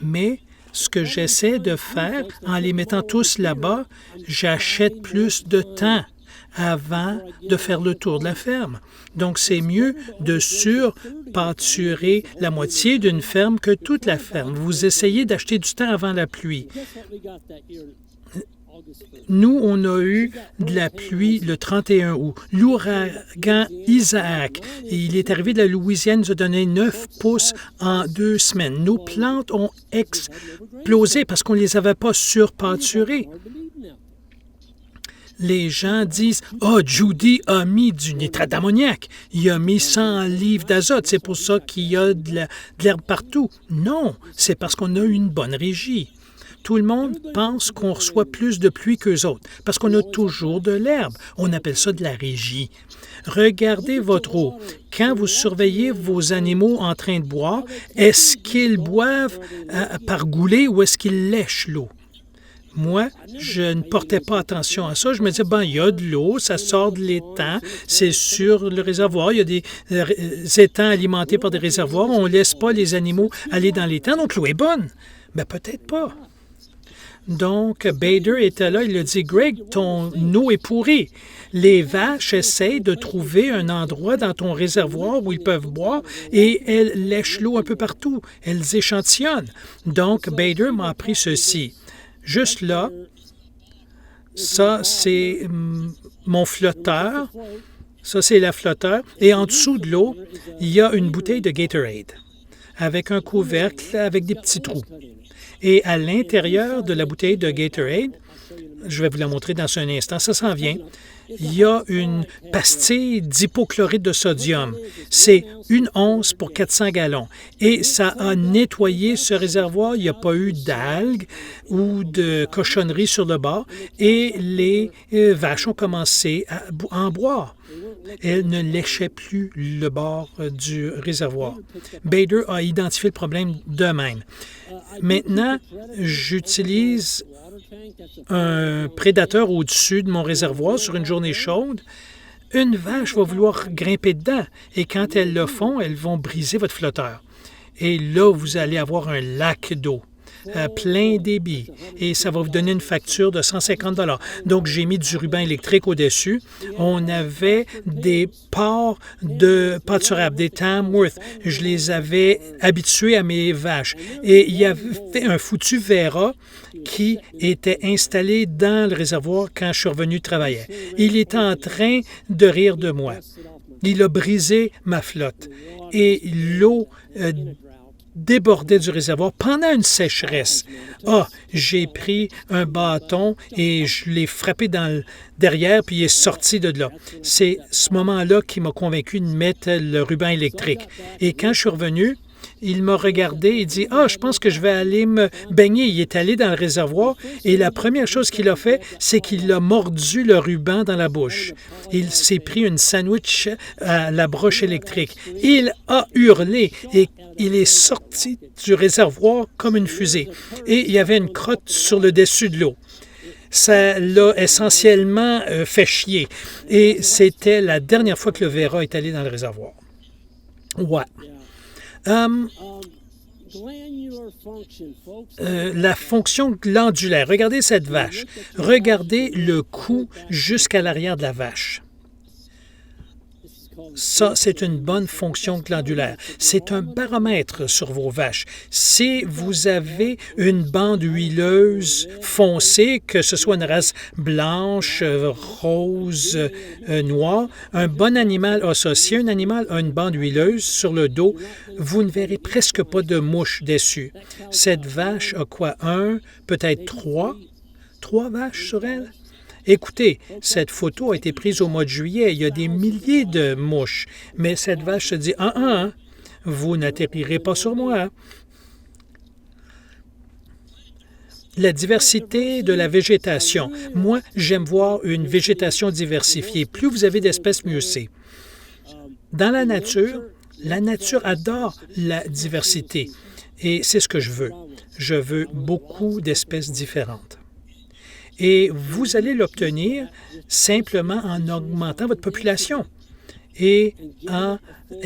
Mais ce que j'essaie de faire, en les mettant tous là-bas, j'achète plus de temps avant de faire le tour de la ferme. Donc, c'est mieux de surpâturer la moitié d'une ferme que toute la ferme. Vous essayez d'acheter du temps avant la pluie. Nous, on a eu de la pluie le 31 août. L'ouragan Isaac, il est arrivé de la Louisiane, nous a donné 9 pouces en 2 semaines. Nos plantes ont explosé parce qu'on ne les avait pas surpâturées. Les gens disent « Ah, Judy a mis du nitrate d'ammoniac. Il a mis 100 livres d'azote. C'est pour ça qu'il y a de l'herbe partout. » Non, c'est parce qu'on a eu une bonne régie. Tout le monde pense qu'on reçoit plus de pluie qu'eux autres, parce qu'on a toujours de l'herbe. On appelle ça de la régie. Regardez votre eau. Quand vous surveillez vos animaux en train de boire, est-ce qu'ils boivent par goulée ou est-ce qu'ils lèchent l'eau? Moi, je ne portais pas attention à ça. Je me disais, il y a de l'eau, ça sort de l'étang, c'est sur le réservoir. Il y a des étangs alimentés par des réservoirs. On ne laisse pas les animaux aller dans l'étang, donc l'eau est bonne. Mais peut-être pas. Donc, Bader était là, il a dit, « Greg, ton eau est pourrie. Les vaches essayent de trouver un endroit dans ton réservoir où ils peuvent boire et elles lèchent l'eau un peu partout. Elles échantillonnent. » Donc, Bader m'a appris ceci. Juste là, ça, c'est mon flotteur. Ça, c'est la flotteur. Et en dessous de l'eau, il y a une bouteille de Gatorade avec un couvercle avec des petits trous. Et à l'intérieur de la bouteille de Gatorade, je vais vous la montrer dans un instant, ça s'en vient, il y a une pastille d'hypochlorite de sodium. C'est 1 once pour 400 gallons. Et ça a nettoyé ce réservoir. Il n'y a pas eu d'algues ou de cochonneries sur le bord. Et les vaches ont commencé à en boire. Elles ne léchaient plus le bord du réservoir. Bader a identifié le problème de même. Maintenant, j'utilise un prédateur au-dessus de mon réservoir sur une journée chaude. Une vache va vouloir grimper dedans et quand elles le font, elles vont briser votre flotteur. Et là, vous allez avoir un lac d'eau. Plein débit et ça va vous donner une facture de 150 $. Donc, j'ai mis du ruban électrique au-dessus. On avait des porcs de pâturage, des Tamworth. Je les avais habitués à mes vaches. Et il y avait un foutu Vera qui était installé dans le réservoir quand je suis revenu travailler. Il était en train de rire de moi. Il a brisé ma flotte. Et l'eau débordait du réservoir pendant une sécheresse. Ah, j'ai pris un bâton et je l'ai frappé derrière, puis il est sorti de là. C'est ce moment-là qui m'a convaincu de mettre le ruban électrique. Et quand je suis revenu, il m'a regardé et dit « Ah, je pense que je vais aller me baigner. » Il est allé dans le réservoir et la première chose qu'il a fait, c'est qu'il a mordu le ruban dans la bouche. Il s'est pris une sandwich à la broche électrique. Il a hurlé et il est sorti du réservoir comme une fusée. Et il y avait une crotte sur le dessus de l'eau. Ça l'a essentiellement fait chier. Et c'était la dernière fois que le Vera est allé dans le réservoir. Ouais. La fonction glandulaire. Regardez cette vache. Regardez le cou jusqu'à l'arrière de la vache. Ça, c'est une bonne fonction glandulaire. C'est un baromètre sur vos vaches. Si vous avez une bande huileuse foncée, que ce soit une race blanche, rose, noire, un bon animal a ça. Si un animal a une bande huileuse sur le dos, vous ne verrez presque pas de mouches dessus. Cette vache a quoi? Peut-être trois vaches sur elle? Écoutez, cette photo a été prise au mois de juillet. Il y a des milliers de mouches. Mais cette vache se dit « vous n'atterrirez pas sur moi. » La diversité de la végétation. Moi, j'aime voir une végétation diversifiée. Plus vous avez d'espèces, mieux c'est. Dans la nature adore la diversité. Et c'est ce que je veux. Je veux beaucoup d'espèces différentes. Et vous allez l'obtenir simplement en augmentant votre population et en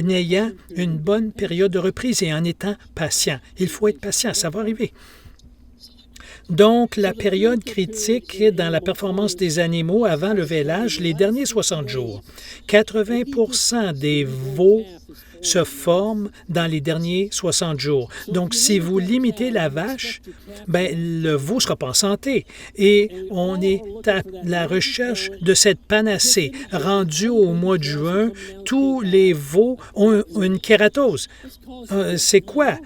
ayant une bonne période de reprise et en étant patient. Il faut être patient, ça va arriver. Donc, la période critique dans la performance des animaux avant le vêlage, les derniers 60 jours. 80 des veaux se forment dans les derniers 60 jours. Donc, si vous limitez la vache, le veau ne sera pas en santé. Et on est à la recherche de cette panacée. Rendu au mois de juin, tous les veaux ont une kératose. C'est quoi?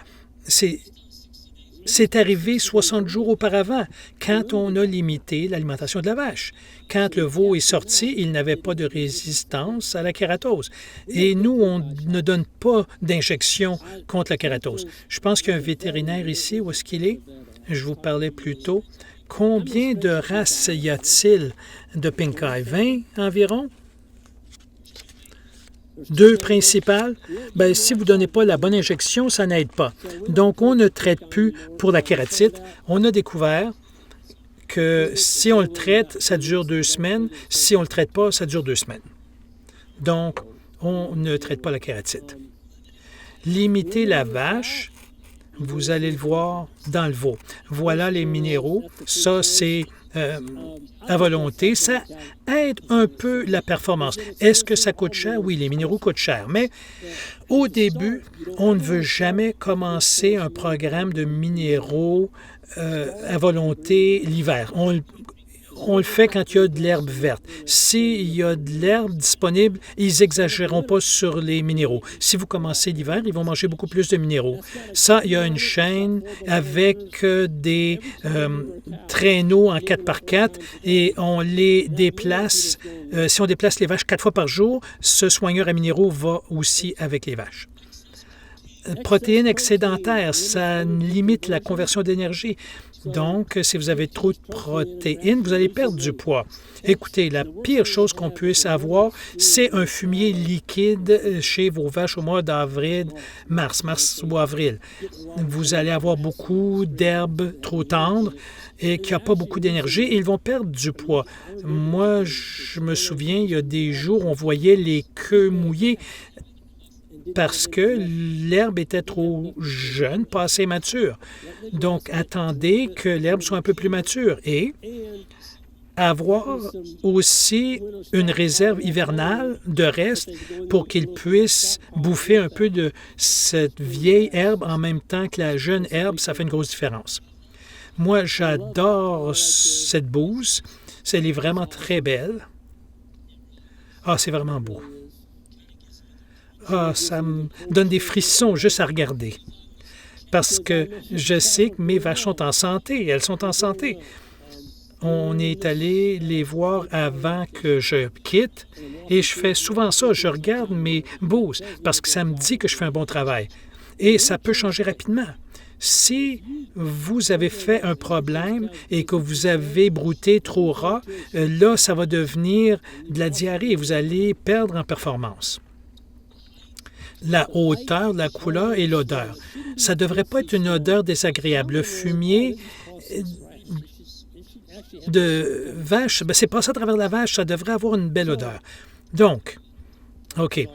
C'est arrivé 60 jours auparavant, quand on a limité l'alimentation de la vache. Quand le veau est sorti, il n'avait pas de résistance à la kératose. Et nous, on ne donne pas d'injection contre la kératose. Je pense qu'il y a un vétérinaire ici. Où est-ce qu'il est? Je vous parlais plus tôt. Combien de races y a-t-il de pink eye? 20 environ? 2 principales, si vous ne donnez pas la bonne injection, ça n'aide pas. Donc, on ne traite plus pour la kératite. On a découvert que si on le traite, ça dure 2 semaines. Si on ne le traite pas, ça dure 2 semaines. Donc, on ne traite pas la kératite. Limiter la vache, vous allez le voir dans le veau. Voilà les minéraux. Ça, c'est à volonté. Ça aide un peu la performance. Est-ce que ça coûte cher? Oui, les minéraux coûtent cher. Mais au début, on ne veut jamais commencer un programme de minéraux à volonté l'hiver. On le fait quand il y a de l'herbe verte. S'il y a de l'herbe disponible, ils n'exagéreront pas sur les minéraux. Si vous commencez l'hiver, ils vont manger beaucoup plus de minéraux. Ça, il y a une chaîne avec des traîneaux en 4x4 et on les déplace. Si on déplace les vaches 4 fois par jour, ce soigneur à minéraux va aussi avec les vaches. Protéines excédentaires, ça limite la conversion d'énergie. Donc, si vous avez trop de protéines, vous allez perdre du poids. Écoutez, la pire chose qu'on puisse avoir, c'est un fumier liquide chez vos vaches au mois d'avril, mars ou avril. Vous allez avoir beaucoup d'herbes trop tendres et qui n'ont pas beaucoup d'énergie et ils vont perdre du poids. Moi, je me souviens, il y a des jours, on voyait les queues mouillées parce que l'herbe était trop jeune, pas assez mature. Donc, attendez que l'herbe soit un peu plus mature et avoir aussi une réserve hivernale de reste pour qu'ils puissent bouffer un peu de cette vieille herbe en même temps que la jeune herbe. Ça fait une grosse différence. Moi, j'adore cette bouse. Elle est vraiment très belle. Ah, c'est vraiment beau. Ah, ça me donne des frissons juste à regarder. parce que je sais que mes vaches sont en santé. Elles sont en santé. On est allé les voir avant que je quitte et je fais souvent ça. Je regarde mes bouses parce que ça me dit que je fais un bon travail. Et ça peut changer rapidement. Si vous avez fait un problème et que vous avez brouté trop ras, là, ça va devenir de la diarrhée et vous allez perdre en performance. La hauteur, la couleur et l'odeur. Ça ne devrait pas être une odeur désagréable. Le fumier de vache, c'est passé à travers la vache, ça devrait avoir une belle odeur. Donc, OK.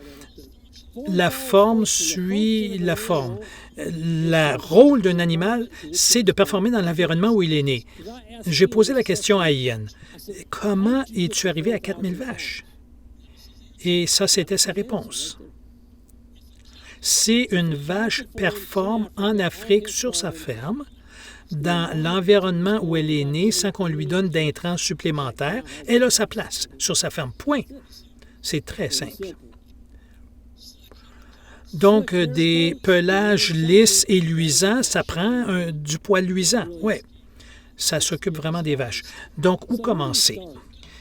La forme suit la forme. Le rôle d'un animal, c'est de performer dans l'environnement où il est né. J'ai posé la question à Ian. Comment es-tu arrivé à 4000 vaches? Et ça, c'était sa réponse. Si une vache performe en Afrique sur sa ferme, dans l'environnement où elle est née, sans qu'on lui donne d'intrants supplémentaires, elle a sa place sur sa ferme. Point. C'est très simple. Donc, des pelages lisses et luisants, ça prend du poil luisant. Oui, ça s'occupe vraiment des vaches. Donc, où commencer?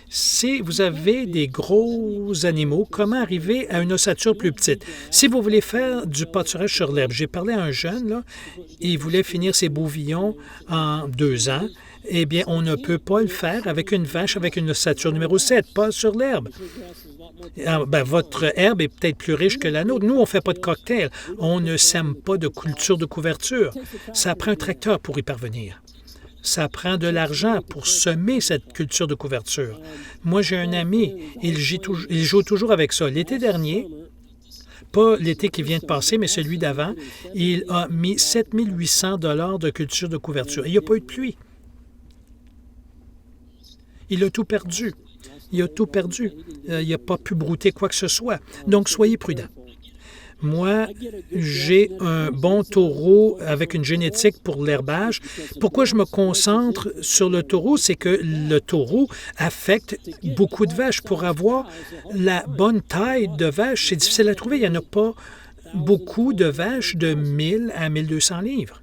Si vous avez des gros animaux, comment arriver à une ossature plus petite? Si vous voulez faire du pâturage sur l'herbe, j'ai parlé à un jeune, là, il voulait finir ses bouvillons en 2 ans. Eh bien, on ne peut pas le faire avec une vache avec une ossature numéro 7, pas sur l'herbe. Votre herbe est peut-être plus riche que la nôtre. Nous, on ne fait pas de cocktail. On ne sème pas de culture de couverture. Ça prend un tracteur pour y parvenir. Ça prend de l'argent pour semer cette culture de couverture. Moi, j'ai un ami, il joue toujours avec ça. L'été dernier, pas l'été qui vient de passer, mais celui d'avant, il a mis 7 800 $ de culture de couverture. Il n'y a pas eu de pluie. Il a tout perdu. Il a tout perdu. Il n'a pas pu brouter quoi que ce soit. Donc, soyez prudents. Moi, j'ai un bon taureau avec une génétique pour l'herbage. Pourquoi je me concentre sur le taureau? C'est que le taureau affecte beaucoup de vaches. Pour avoir la bonne taille de vache, c'est difficile à trouver. Il n'y en a pas beaucoup de vaches de 1000 à 1200 livres.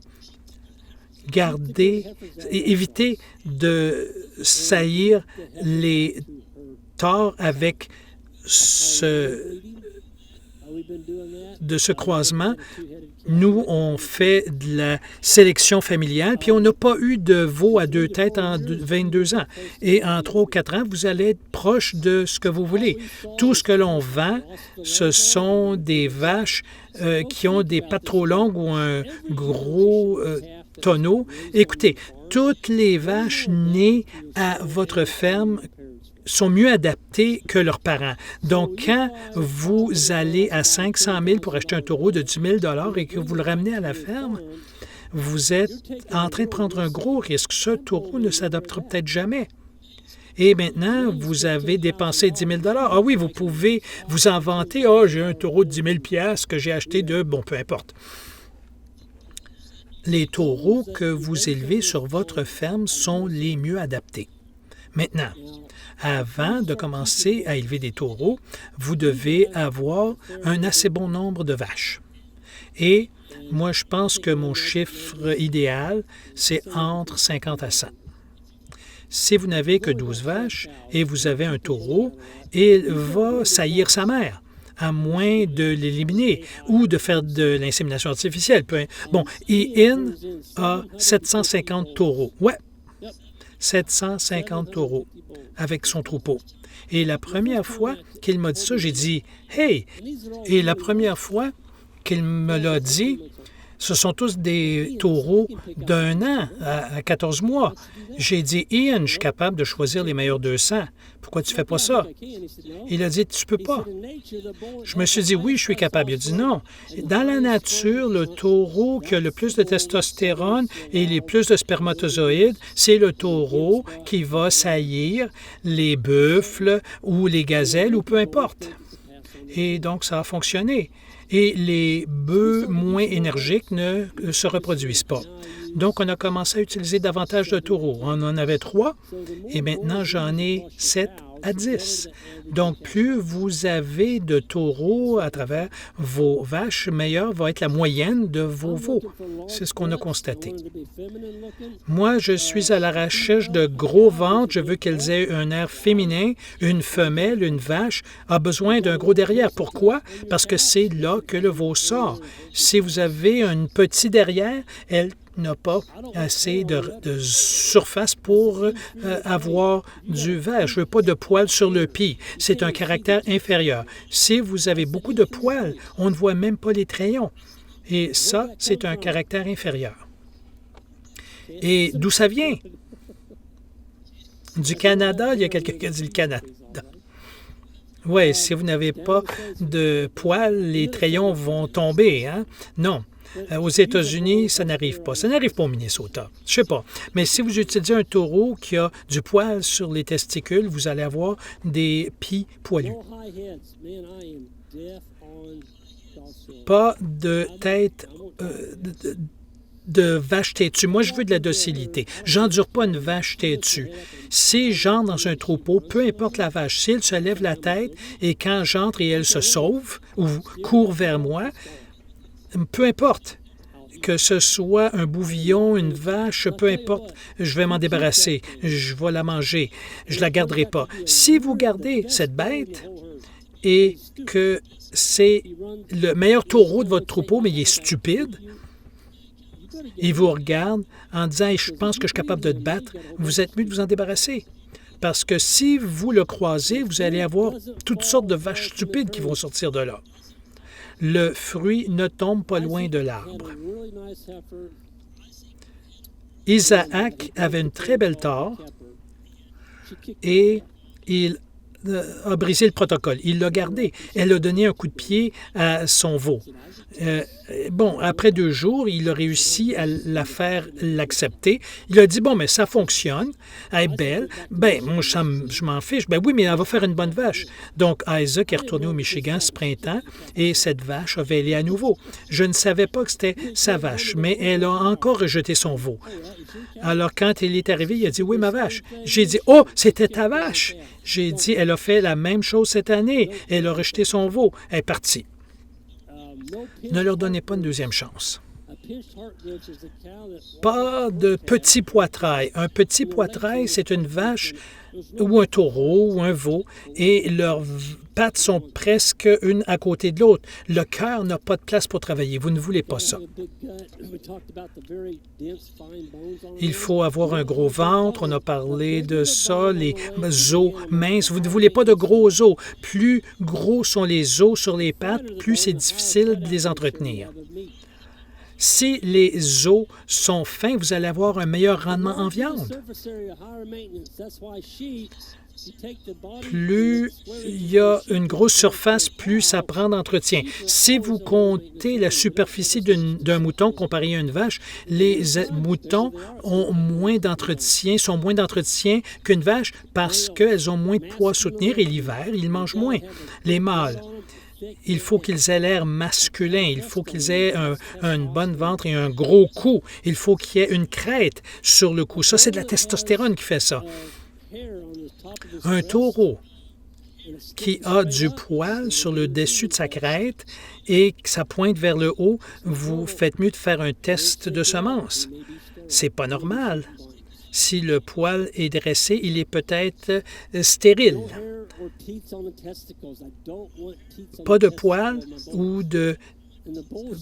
Évitez de saillir les torts avec de ce croisement. Nous, on fait de la sélection familiale, puis on n'a pas eu de veau à 2 têtes en 22 ans. Et en 3 ou 4 ans, vous allez être proche de ce que vous voulez. Tout ce que l'on vend, ce sont des vaches qui ont des pattes trop longues ou un gros tonneau. Écoutez, toutes les vaches nées à votre ferme sont mieux adaptés que leurs parents. Donc, quand vous allez à 500 000 pour acheter un taureau de 10 000 et que vous le ramenez à la ferme, vous êtes en train de prendre un gros risque. Ce taureau ne s'adaptera peut-être jamais. Et maintenant, vous avez dépensé 10 000 $. Ah oui, vous pouvez vous en vanter. Ah, j'ai un taureau de 10 000 $ que j'ai acheté de... Bon, peu importe. Les taureaux que vous élevez sur votre ferme sont les mieux adaptés. Maintenant, avant de commencer à élever des taureaux, vous devez avoir un assez bon nombre de vaches. Et moi, je pense que mon chiffre idéal, c'est entre 50 à 100. Si vous n'avez que 12 vaches et vous avez un taureau, il va saillir sa mère, à moins de l'éliminer ou de faire de l'insémination artificielle. Bon, Ian a 750 taureaux. Ouais, 750 taureaux avec son troupeau. Et la première fois qu'il m'a dit ça, j'ai dit « Hey! » Et la première fois qu'il me l'a dit, ce sont tous des taureaux d'1 an à 14 mois. J'ai dit « Ian, je suis capable de choisir les meilleurs 200. Pourquoi tu ne fais pas ça? » Il a dit « Tu ne peux pas. » Je me suis dit « Oui, je suis capable. » Il a dit « Non. Dans la nature, le taureau qui a le plus de testostérone et les plus de spermatozoïdes, c'est le taureau qui va saillir les buffles ou les gazelles ou peu importe. » Et donc, ça a fonctionné. Et les bœufs moins énergiques ne se reproduisent pas. Donc, on a commencé à utiliser davantage de taureaux. On en avait 3 et maintenant, j'en ai 7 à 10. Donc, plus vous avez de taureaux à travers vos vaches, meilleure va être la moyenne de vos veaux. C'est ce qu'on a constaté. Moi, je suis à la recherche de gros ventres. Je veux qu'elles aient un air féminin. Une femelle, une vache, a besoin d'un gros derrière. Pourquoi? Parce que c'est là que le veau sort. Si vous avez un petit derrière, elle n'a pas assez de surface pour avoir du vert. Je ne veux pas de poils sur le pied. C'est un caractère inférieur. Si vous avez beaucoup de poils, on ne voit même pas les trayons. Et ça, c'est un caractère inférieur. Et d'où ça vient? Du Canada, il y a quelqu'un qui a dit le Canada. Oui, si vous n'avez pas de poils, les trayons vont tomber, hein? Non. Aux États-Unis, ça n'arrive pas. Ça n'arrive pas au Minnesota. Je ne sais pas. Mais si vous utilisez un taureau qui a du poil sur les testicules, vous allez avoir des pieds poilus. Pas de tête de vache têtue. Moi, je veux de la docilité. J'endure pas une vache têtue. Si j'entre dans un troupeau, peu importe la vache, si elle se lève la tête et quand j'entre et elle se sauve ou court vers moi, peu importe, que ce soit un bouvillon, une vache, peu importe, je vais m'en débarrasser, je vais la manger, je ne la garderai pas. Si vous gardez cette bête et que c'est le meilleur taureau de votre troupeau, mais il est stupide, il vous regarde en disant hey, « je pense que je suis capable de te battre », vous êtes mieux de vous en débarrasser. Parce que si vous le croisez, vous allez avoir toutes sortes de vaches stupides qui vont sortir de là. Le fruit ne tombe pas loin de l'arbre. Isaac avait une très belle tare et il a brisé le protocole. Il l'a gardé. Elle a donné un coup de pied à son veau. Après 2 jours, il a réussi à la faire l'accepter. Il a dit, bon, mais ça fonctionne, elle est belle. Moi, je m'en fiche. Oui, mais elle va faire une bonne vache. Donc, Isaac est retourné au Michigan ce printemps et cette vache a vêlé à nouveau. Je ne savais pas que c'était sa vache, mais elle a encore rejeté son veau. Alors, quand il est arrivé, il a dit, oui, ma vache. J'ai dit, oh, c'était ta vache. J'ai dit, elle a fait la même chose cette année. Elle a rejeté son veau. Elle est partie. Ne leur donnez pas une deuxième chance. Pas de petit poitrail. Un petit poitrail, c'est une vache ou un taureau ou un veau et leurs pattes sont presque une à côté de l'autre. Le cœur n'a pas de place pour travailler. Vous ne voulez pas ça. Il faut avoir un gros ventre. On a parlé de ça, les os minces. Vous ne voulez pas de gros os. Plus gros sont les os sur les pattes, plus c'est difficile de les entretenir. Si les os sont fins, vous allez avoir un meilleur rendement en viande. Plus il y a une grosse surface, plus ça prend d'entretien. Si vous comptez la superficie d'un mouton comparé à une vache, les moutons ont moins d'entretien, sont moins d'entretien qu'une vache parce qu'elles ont moins de poids à soutenir et l'hiver, ils mangent moins. Les mâles, il faut qu'ils aient l'air masculin, il faut qu'ils aient une bonne ventre et un gros cou. Il faut qu'il y ait une crête sur le cou. Ça, c'est de la testostérone qui fait ça. Un taureau qui a du poil sur le dessus de sa crête et que ça pointe vers le haut, vous faites mieux de faire un test de semence. C'est pas normal. Si le poil est dressé, il est peut-être stérile. Pas de poils ou de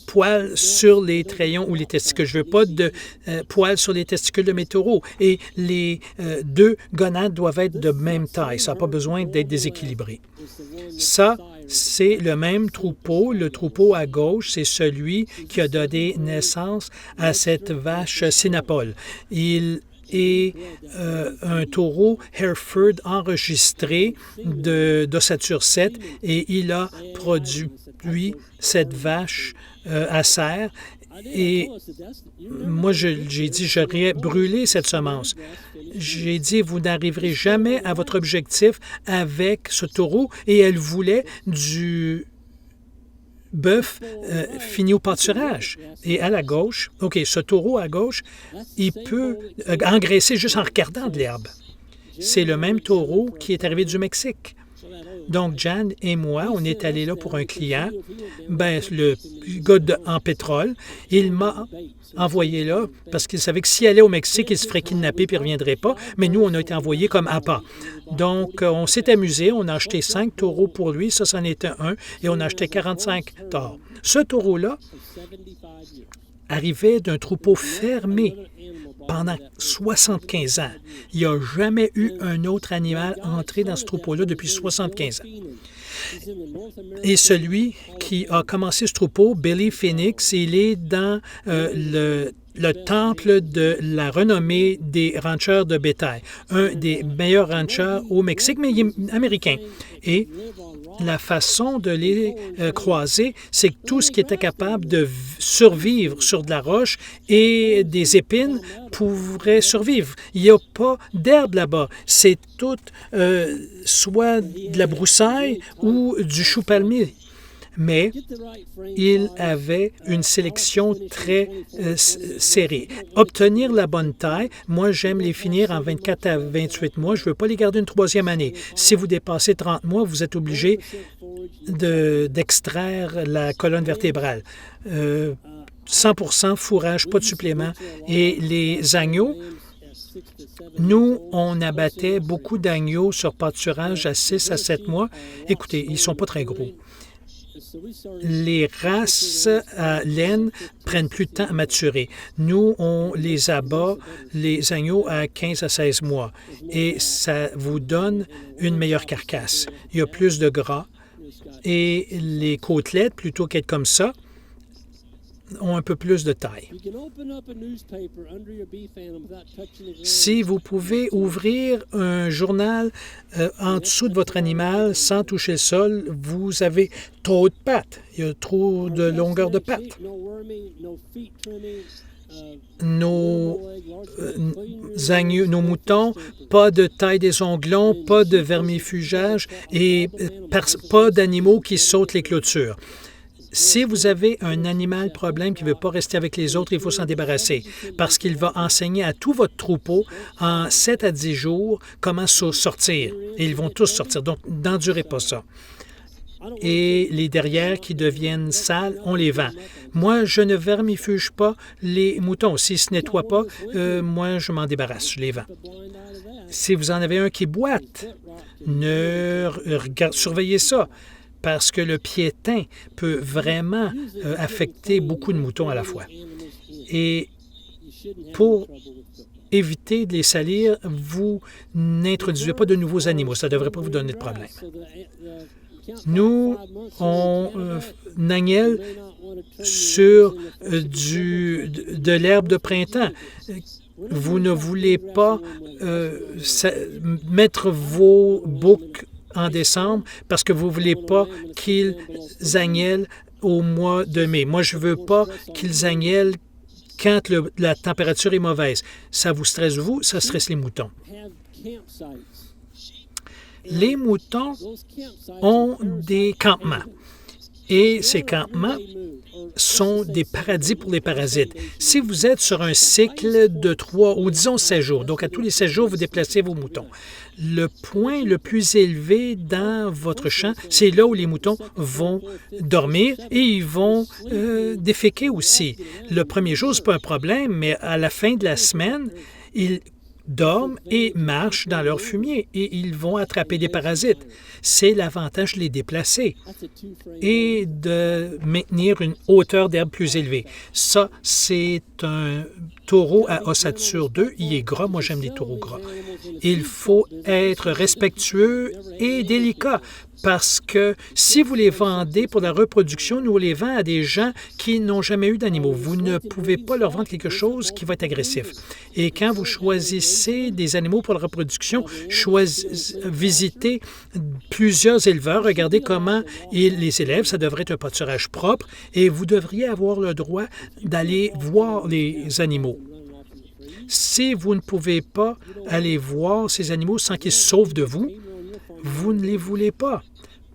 poils sur les trayons ou les testicules. Je ne veux pas de poils sur les testicules de mes taureaux. Et les 2 gonades doivent être de même taille. Ça n'a pas besoin d'être déséquilibré. Ça, c'est le même troupeau. Le troupeau à gauche, c'est celui qui a donné naissance à cette vache Sinapol. Il et un taureau Hereford enregistré d'ossature 7 et il a produit cette vache à serre. Et moi, j'ai dit, j'aurais brûlé cette semence. J'ai dit, vous n'arriverez jamais à votre objectif avec ce taureau. Et elle voulait du bœuf fini au pâturage. Et à la gauche, OK, ce taureau à gauche, il peut engraisser juste en regardant de l'herbe. c'est le même taureau qui est arrivé du Mexique. Donc, Jan et moi, on est allés là pour un client. Le gars en pétrole, il m'a envoyé là parce qu'il savait que s'il allait au Mexique, il se ferait kidnapper puis il ne reviendrait pas. Mais nous, on a été envoyés comme appât. Donc, on s'est amusé. On a acheté 5 taureaux pour lui. Ça, c'en était un. Et on a acheté 45 taures. Ce taureau-là arrivait d'un troupeau fermé pendant 75 ans. Il n'y a jamais eu un autre animal entré dans ce troupeau-là depuis 75 ans. Et celui qui a commencé ce troupeau, Billy Phoenix, il est dans le temple de la renommée des rancheurs de bétail, un des meilleurs rancheurs au Mexique, mais il est américain. Et la façon de les croiser, c'est que tout ce qui était capable de survivre sur de la roche et des épines pourrait survivre. Il n'y a pas d'herbe là-bas. C'est tout soit de la broussaille ou du chou palmier. Mais il avait une sélection très serrée. Obtenir la bonne taille, moi, j'aime les finir en 24 à 28 mois. Je ne veux pas les garder une troisième année. Si vous dépassez 30 mois, vous êtes obligé d'extraire la colonne vertébrale. 100% fourrage, pas de supplément. Et les agneaux, nous, on abattait beaucoup d'agneaux sur pâturage à 6 à 7 mois. Écoutez, ils ne sont pas très gros. Les races à laine prennent plus de temps à maturer. Nous, on les abat, les agneaux, à 15 à 16 mois. Et ça vous donne une meilleure carcasse. Il y a plus de gras. Et les côtelettes, plutôt qu'être comme ça, ont un peu plus de taille. Si vous pouvez ouvrir un journal en dessous de votre animal sans toucher le sol, vous avez trop de pattes. Il y a trop de longueur de pattes. Nos agneaux, nos moutons, pas de taille des onglons, pas de vermifugeage et pas d'animaux qui sautent les clôtures. Si vous avez un animal problème qui ne veut pas rester avec les autres, il faut s'en débarrasser parce qu'il va enseigner à tout votre troupeau en 7 à 10 jours comment sortir. Et ils vont tous sortir. Donc, n'endurez pas ça. Et les derrières qui deviennent sales, on les vend. Moi, je ne vermifuge pas les moutons. S'ils ne se nettoient pas, moi, je m'en débarrasse, je les vends. Si vous en avez un qui boite, surveillez ça. Parce que le piétin peut vraiment affecter beaucoup de moutons à la fois. Et pour éviter de les salir, vous n'introduisez pas de nouveaux animaux. Ça ne devrait pas vous donner de problème. Nous, on agnelle sur de l'herbe de printemps. Vous ne voulez pas mettre vos boucs en décembre parce que vous ne voulez pas qu'ils agnellent au mois de mai. Moi, je ne veux pas qu'ils agnellent quand la température est mauvaise. Ça vous stresse, vous, ça stresse les moutons. Les moutons ont des campements. Et ces campements sont des paradis pour les parasites. Si vous êtes sur un cycle de 3 ou disons 16 jours, donc à tous les 16 jours, vous déplacez vos moutons. Le point le plus élevé dans votre champ, c'est là où les moutons vont dormir et ils vont déféquer aussi. Le premier jour, ce n'est pas un problème, mais à la fin de la semaine, ils dorment et marchent dans leur fumier et ils vont attraper des parasites. C'est l'avantage de les déplacer et de maintenir une hauteur d'herbe plus élevée. Ça, c'est un taureau à ossature 2. Il est gras. Moi, j'aime les taureaux gras. Il faut être respectueux et délicat parce que si vous les vendez pour la reproduction, nous les vendons à des gens qui n'ont jamais eu d'animaux. Vous ne pouvez pas leur vendre quelque chose qui va être agressif. Et quand vous choisissez des animaux pour la reproduction, visitez plusieurs éleveurs, regardez comment ils les élèvent. Ça devrait être un pâturage propre et vous devriez avoir le droit d'aller voir les animaux. Si vous ne pouvez pas aller voir ces animaux sans qu'ils se sauvent de vous, vous ne les voulez pas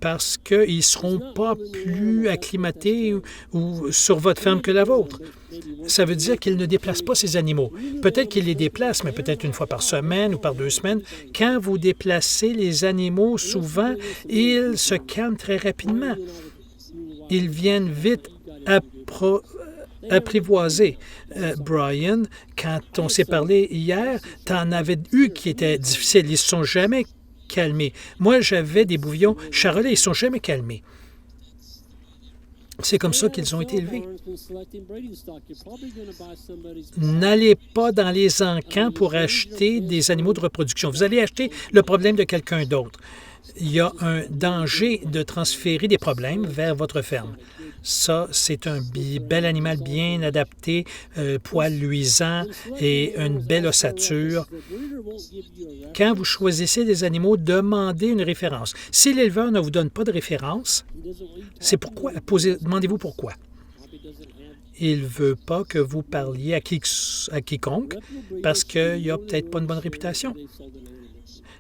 parce qu'ils ne seront pas plus acclimatés ou sur votre ferme que la vôtre. Ça veut dire qu'ils ne déplacent pas ces animaux. Peut-être qu'ils les déplacent, mais peut-être une fois par semaine ou par 2 semaines. Quand vous déplacez les animaux, souvent, ils se calment très rapidement. Ils viennent vite apprivoiser. Brian, quand on s'est parlé hier, tu en avais eu qui étaient difficiles. Ils ne se sont jamais calmés. Moi, j'avais des bouvions charolais, ils ne se sont jamais calmés. C'est comme ça qu'ils ont été élevés. N'allez pas dans les encans pour acheter des animaux de reproduction. Vous allez acheter le problème de quelqu'un d'autre. Il y a un danger de transférer des problèmes vers votre ferme. Ça, c'est un bel animal bien adapté, poil luisant et une belle ossature. Quand vous choisissez des animaux, demandez une référence. Si l'éleveur ne vous donne pas de référence, c'est pourquoi. Demandez-vous pourquoi. Il ne veut pas que vous parliez à quiconque parce qu'il n'y a peut-être pas une bonne réputation.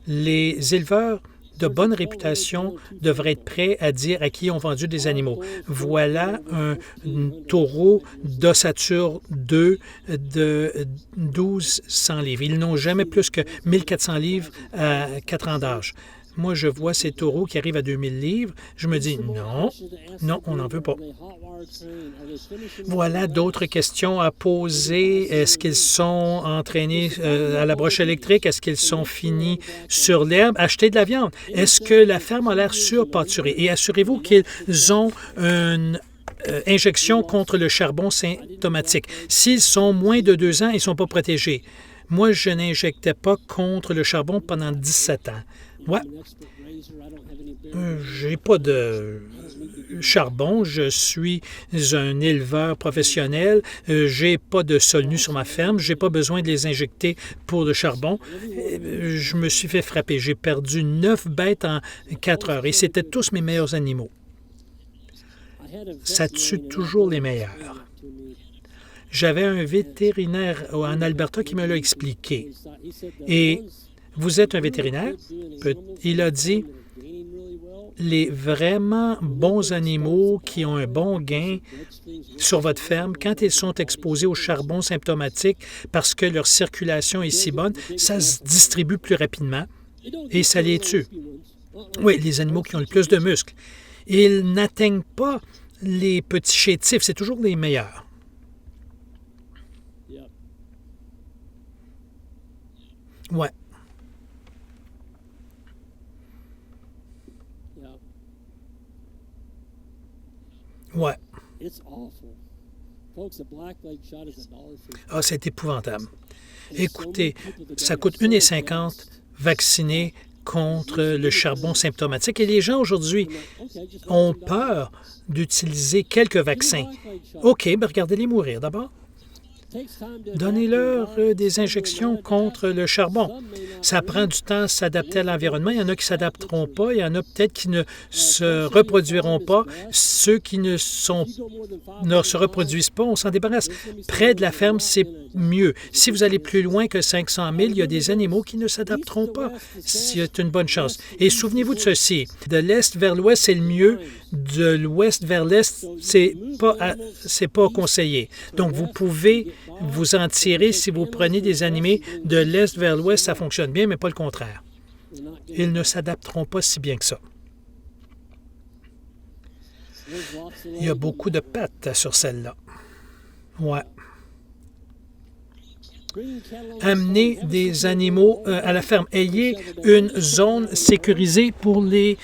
Les éleveurs de bonne réputation devraient être prêts à dire à qui ont vendu des animaux. Voilà un taureau d'ossature 2 de 1200 livres. Ils n'ont jamais plus que 1400 livres à 4 ans d'âge. Moi, je vois ces taureaux qui arrivent à 2000 livres. Je me dis, non, on n'en veut pas. Voilà d'autres questions à poser. Est-ce qu'ils sont entraînés à la broche électrique? Est-ce qu'ils sont finis sur l'herbe? Achetez de la viande. Est-ce que la ferme a l'air surpâturée? Et assurez-vous qu'ils ont une injection contre le charbon symptomatique. S'ils sont moins de 2 ans, ils ne sont pas protégés. Moi, je n'injectais pas contre le charbon pendant 17 ans. Ouais. J'ai pas de charbon. Je suis un éleveur professionnel. J'ai pas de sol nu sur ma ferme. J'ai pas besoin de les injecter pour le charbon. Je me suis fait frapper. J'ai perdu 9 bêtes en 4 heures et c'était tous mes meilleurs animaux. Ça tue toujours les meilleurs. J'avais un vétérinaire en Alberta qui me l'a expliqué. Et vous êtes un vétérinaire? Il a dit, les vraiment bons animaux qui ont un bon gain sur votre ferme, quand ils sont exposés au charbon symptomatique parce que leur circulation est si bonne, ça se distribue plus rapidement et ça les tue. Oui, les animaux qui ont le plus de muscles. Ils n'atteignent pas les petits chétifs, c'est toujours les meilleurs. Ouais. Ouais. Ah, c'est épouvantable. Écoutez, ça coûte 1,50 $ vacciner contre le charbon symptomatique. Et les gens aujourd'hui ont peur d'utiliser quelques vaccins. OK, bien regardez-les mourir d'abord. Donnez-leur des injections contre le charbon. Ça prend du temps à s'adapter à l'environnement. Il y en a qui ne s'adapteront pas. Il y en a peut-être qui ne se reproduiront pas. Ceux qui ne se reproduisent pas, on s'en débarrasse. Près de la ferme, c'est mieux. Si vous allez plus loin que 500 000, il y a des animaux qui ne s'adapteront pas. C'est une bonne chance. Et souvenez-vous de ceci. De l'est vers l'ouest, c'est le mieux. De l'ouest vers l'est, c'est pas conseillé. Donc, vous pouvez vous en tirer si vous prenez des animaux de l'est vers l'ouest, ça fonctionne bien, mais pas le contraire. Ils ne s'adapteront pas si bien que ça. Il y a beaucoup de pattes sur celle-là. Ouais. Amenez des animaux à la ferme. Ayez une zone sécurisée pour les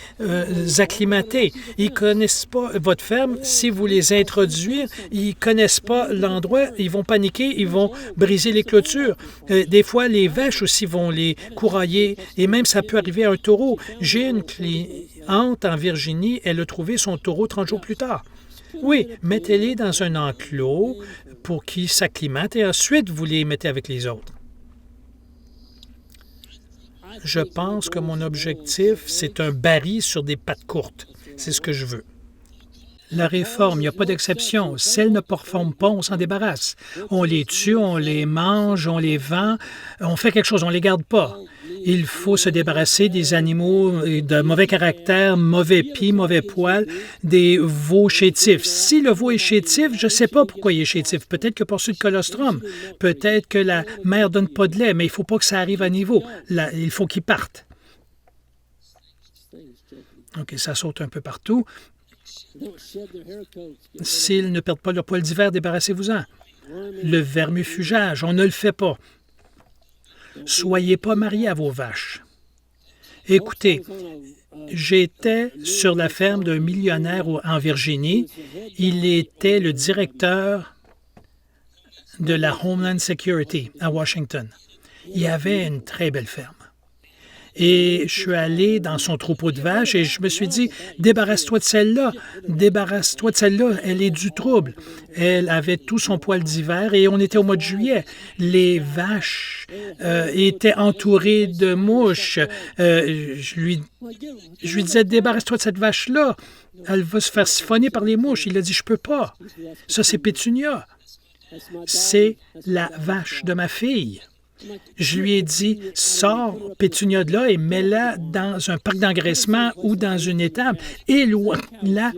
acclimater. Ils ne connaissent pas votre ferme. Si vous les introduisez, ils ne connaissent pas l'endroit. Ils vont paniquer, ils vont briser les clôtures. Des fois, les vaches aussi vont les courailler et même ça peut arriver à un taureau. J'ai une cliente en Virginie, elle a trouvé son taureau 30 jours plus tard. Oui, mettez-les dans un enclos pour qu'ils s'acclimatent et ensuite vous les mettez avec les autres. Je pense que mon objectif, c'est un baril sur des pattes courtes. C'est ce que je veux. La réforme, il n'y a pas d'exception. Si elles ne performent pas, on s'en débarrasse. On les tue, on les mange, on les vend, on fait quelque chose, on ne les garde pas. Il faut se débarrasser des animaux de mauvais caractère, mauvais pieds, mauvais poils, des veaux chétifs. Si le veau est chétif, je ne sais pas pourquoi il est chétif. Peut-être que poursuit de colostrum. Peut-être que la mère ne donne pas de lait, mais il ne faut pas que ça arrive à niveau. Là, il faut qu'il parte. OK, ça saute un peu partout. S'ils ne perdent pas leur poil d'hiver, débarrassez-vous-en. Le vermifugage, on ne le fait pas. Soyez pas mariés à vos vaches. Écoutez, j'étais sur la ferme d'un millionnaire en Virginie. Il était le directeur de la Homeland Security à Washington. Il avait une très belle ferme. Et je suis allé dans son troupeau de vaches et je me suis dit, débarrasse-toi de celle-là, débarrasse-toi de celle-là, elle est du trouble. Elle avait tout son poil d'hiver et on était au mois de juillet. Les vaches étaient entourées de mouches. Je lui disais, débarrasse-toi de cette vache-là, elle va se faire siphonner par les mouches. Il a dit, je peux pas. Ça, c'est Pétunia. C'est la vache de ma fille. Je lui ai dit, sors Pétunia de là et mets-la dans un parc d'engraissement ou dans une étable. Éloigne-la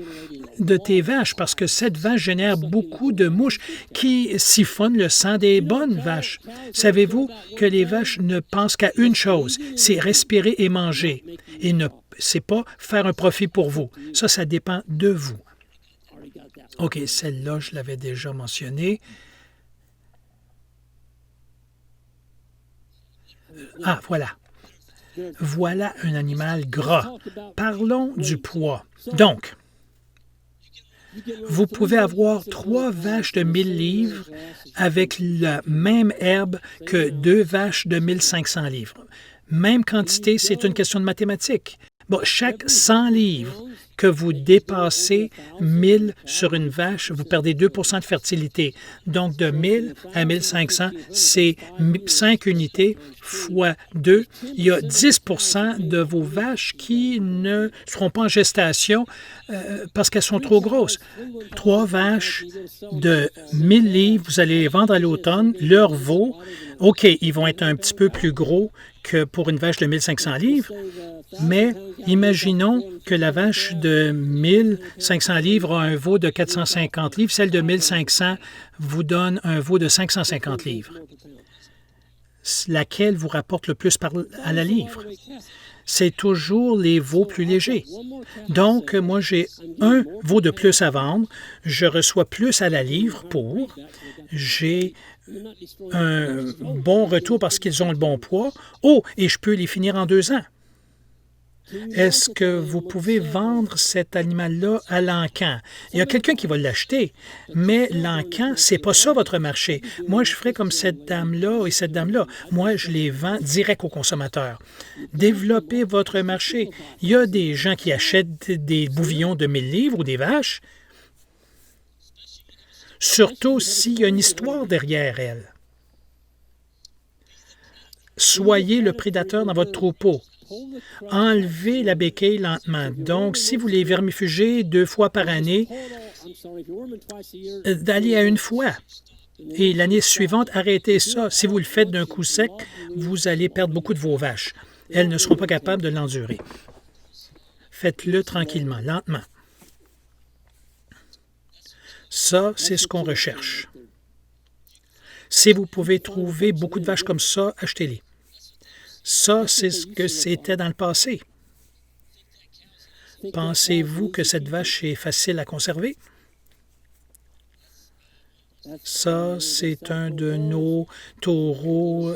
de tes vaches parce que cette vache génère beaucoup de mouches qui siphonnent le sang des bonnes vaches. Savez-vous que les vaches ne pensent qu'à une chose, c'est respirer et manger. Et c'est pas faire un profit pour vous. Ça dépend de vous. OK, celle-là, je l'avais déjà mentionnée. Ah, voilà. Voilà un animal gras. Parlons du poids. Donc, vous pouvez avoir 3 vaches de 1000 livres avec la même herbe que 2 vaches de 1500 livres. Même quantité, c'est une question de mathématiques. Bon, chaque 100 livres que vous dépassez 1000 sur une vache, vous perdez 2 de fertilité. Donc, de 1000 à 1500, c'est 5 unités fois 2. Il y a 10 de vos vaches qui ne seront pas en gestation parce qu'elles sont trop grosses. 3 vaches de 1000 livres, vous allez les vendre à l'automne. Leur veau, OK, ils vont être un petit peu plus gros que pour une vache de 1500 livres, mais imaginons que la vache de 1500 livres a un veau de 450 livres, celle de 1500 vous donne un veau de 550 livres. Laquelle vous rapporte le plus à la livre? C'est toujours les veaux plus légers. Donc, moi, j'ai un veau de plus à vendre, je reçois plus à la livre pour, j'ai un bon retour parce qu'ils ont le bon poids. Oh, et je peux les finir en 2 ans. Est-ce que vous pouvez vendre cet animal-là à l'encan? Il y a quelqu'un qui va l'acheter, mais l'encan, c'est pas ça votre marché. Moi, je ferais comme cette dame-là et cette dame-là. Moi, je les vends direct aux consommateurs. Développez votre marché. Il y a des gens qui achètent des bouvillons de 1000 livres ou des vaches, surtout s'il y a une histoire derrière elle. Soyez le prédateur dans votre troupeau. Enlevez la béquille lentement. Donc, si vous les vermifugez 2 fois par année, d'aller à 1 fois. Et l'année suivante, arrêtez ça. Si vous le faites d'un coup sec, vous allez perdre beaucoup de vos vaches. Elles ne seront pas capables de l'endurer. Faites-le tranquillement, lentement. Ça, c'est ce qu'on recherche. Si vous pouvez trouver beaucoup de vaches comme ça, achetez-les. Ça, c'est ce que c'était dans le passé. Pensez-vous que cette vache est facile à conserver? Ça, c'est un de nos taureaux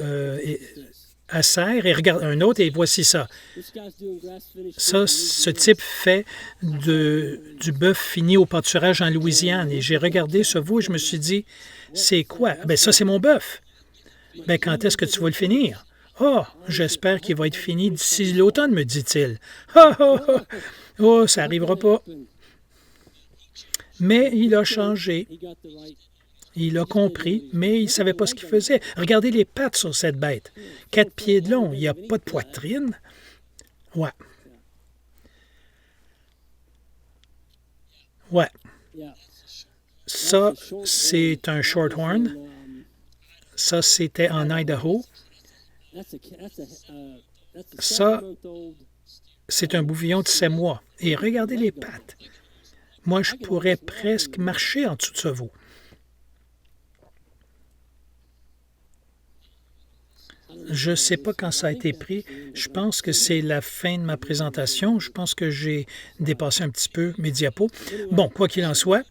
à serre. Et regarde un autre et voici ça. Ça, ce type fait du bœuf fini au pâturage en Louisiane. Et j'ai regardé ce veau et je me suis dit, c'est quoi? Bien, ça, c'est mon bœuf. Bien, quand est-ce que tu vas le finir? Oh, j'espère qu'il va être fini d'ici l'automne, me dit-il. Oh, ça n'arrivera pas. Mais il a changé. Il a compris, mais il ne savait pas ce qu'il faisait. Regardez les pattes sur cette bête. 4 pieds de long, il n'y a pas de poitrine. Ouais. Ouais. Ça, c'est un shorthorn. Ça, c'était en Idaho. Ça, c'est un bouvillon de 7 mois. Et regardez les pattes. Moi, je pourrais presque marcher en dessous de ce veau. Je ne sais pas quand ça a été pris. Je pense que c'est la fin de ma présentation. Je pense que j'ai dépassé un petit peu mes diapos. Bon, quoi qu'il en soit,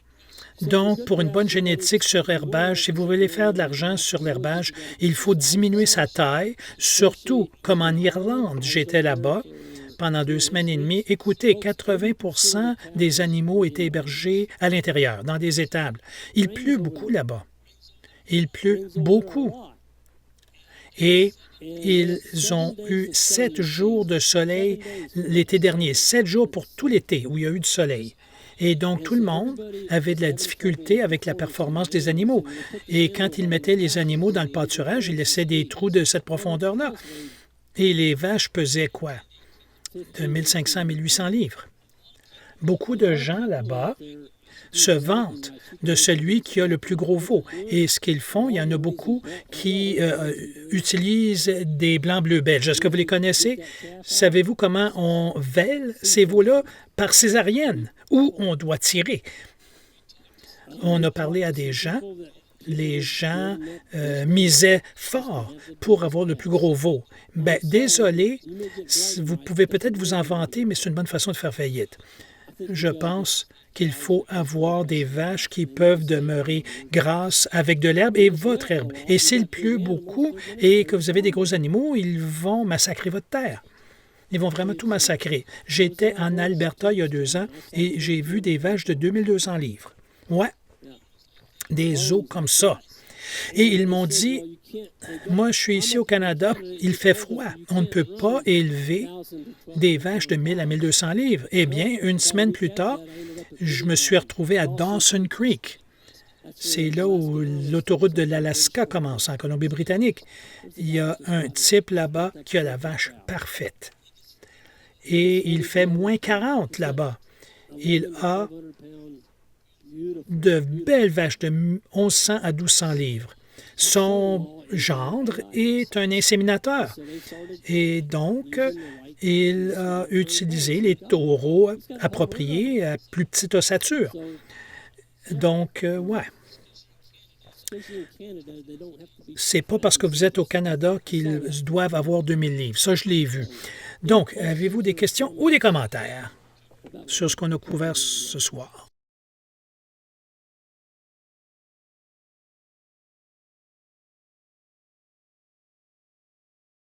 donc, pour une bonne génétique sur herbage, si vous voulez faire de l'argent sur l'herbage, il faut diminuer sa taille, surtout comme en Irlande, j'étais là-bas pendant 2 semaines et demie. Écoutez, 80 des animaux étaient hébergés à l'intérieur, dans des étables. Il pleut beaucoup là-bas. Il pleut beaucoup. Et ils ont eu 7 jours de soleil l'été dernier, 7 jours pour tout l'été où il y a eu du soleil. Et donc, tout le monde avait de la difficulté avec la performance des animaux. Et quand ils mettaient les animaux dans le pâturage, ils laissaient des trous de cette profondeur-là. Et les vaches pesaient quoi? De 1500 à 1800 livres. Beaucoup de gens là-bas se vantent de celui qui a le plus gros veau. Et ce qu'ils font, il y en a beaucoup qui utilisent des blancs bleus belges. Est-ce que vous les connaissez? Savez-vous comment on vèle ces veaux-là? Par césarienne, où on doit tirer. On a parlé à des gens. Les gens misaient fort pour avoir le plus gros veau. Bien, désolé, vous pouvez peut-être vous en vanter, mais c'est une bonne façon de faire faillite. Je pense qu'il faut avoir des vaches qui peuvent demeurer grasses avec de l'herbe et votre herbe. Et s'il pleut beaucoup et que vous avez des gros animaux, ils vont massacrer votre terre. Ils vont vraiment tout massacrer. J'étais en Alberta il y a 2 ans et j'ai vu des vaches de 2200 livres. Ouais, des os comme ça. Et ils m'ont dit, moi, je suis ici au Canada, il fait froid. On ne peut pas élever des vaches de 1000 à 1200 livres. Eh bien, 1 semaine plus tard, je me suis retrouvé à Dawson Creek. C'est là où l'autoroute de l'Alaska commence, en Colombie-Britannique. Il y a un type là-bas qui a la vache parfaite. Et il fait moins 40 là-bas. Il a de belles vaches de 1100 à 1200 livres. Son gendre est un inséminateur. Et donc, il a utilisé les taureaux appropriés à plus petite ossature. Donc, ouais. C'est pas parce que vous êtes au Canada qu'ils doivent avoir 2000 livres. Ça, je l'ai vu. Donc, avez-vous des questions ou des commentaires sur ce qu'on a couvert ce soir?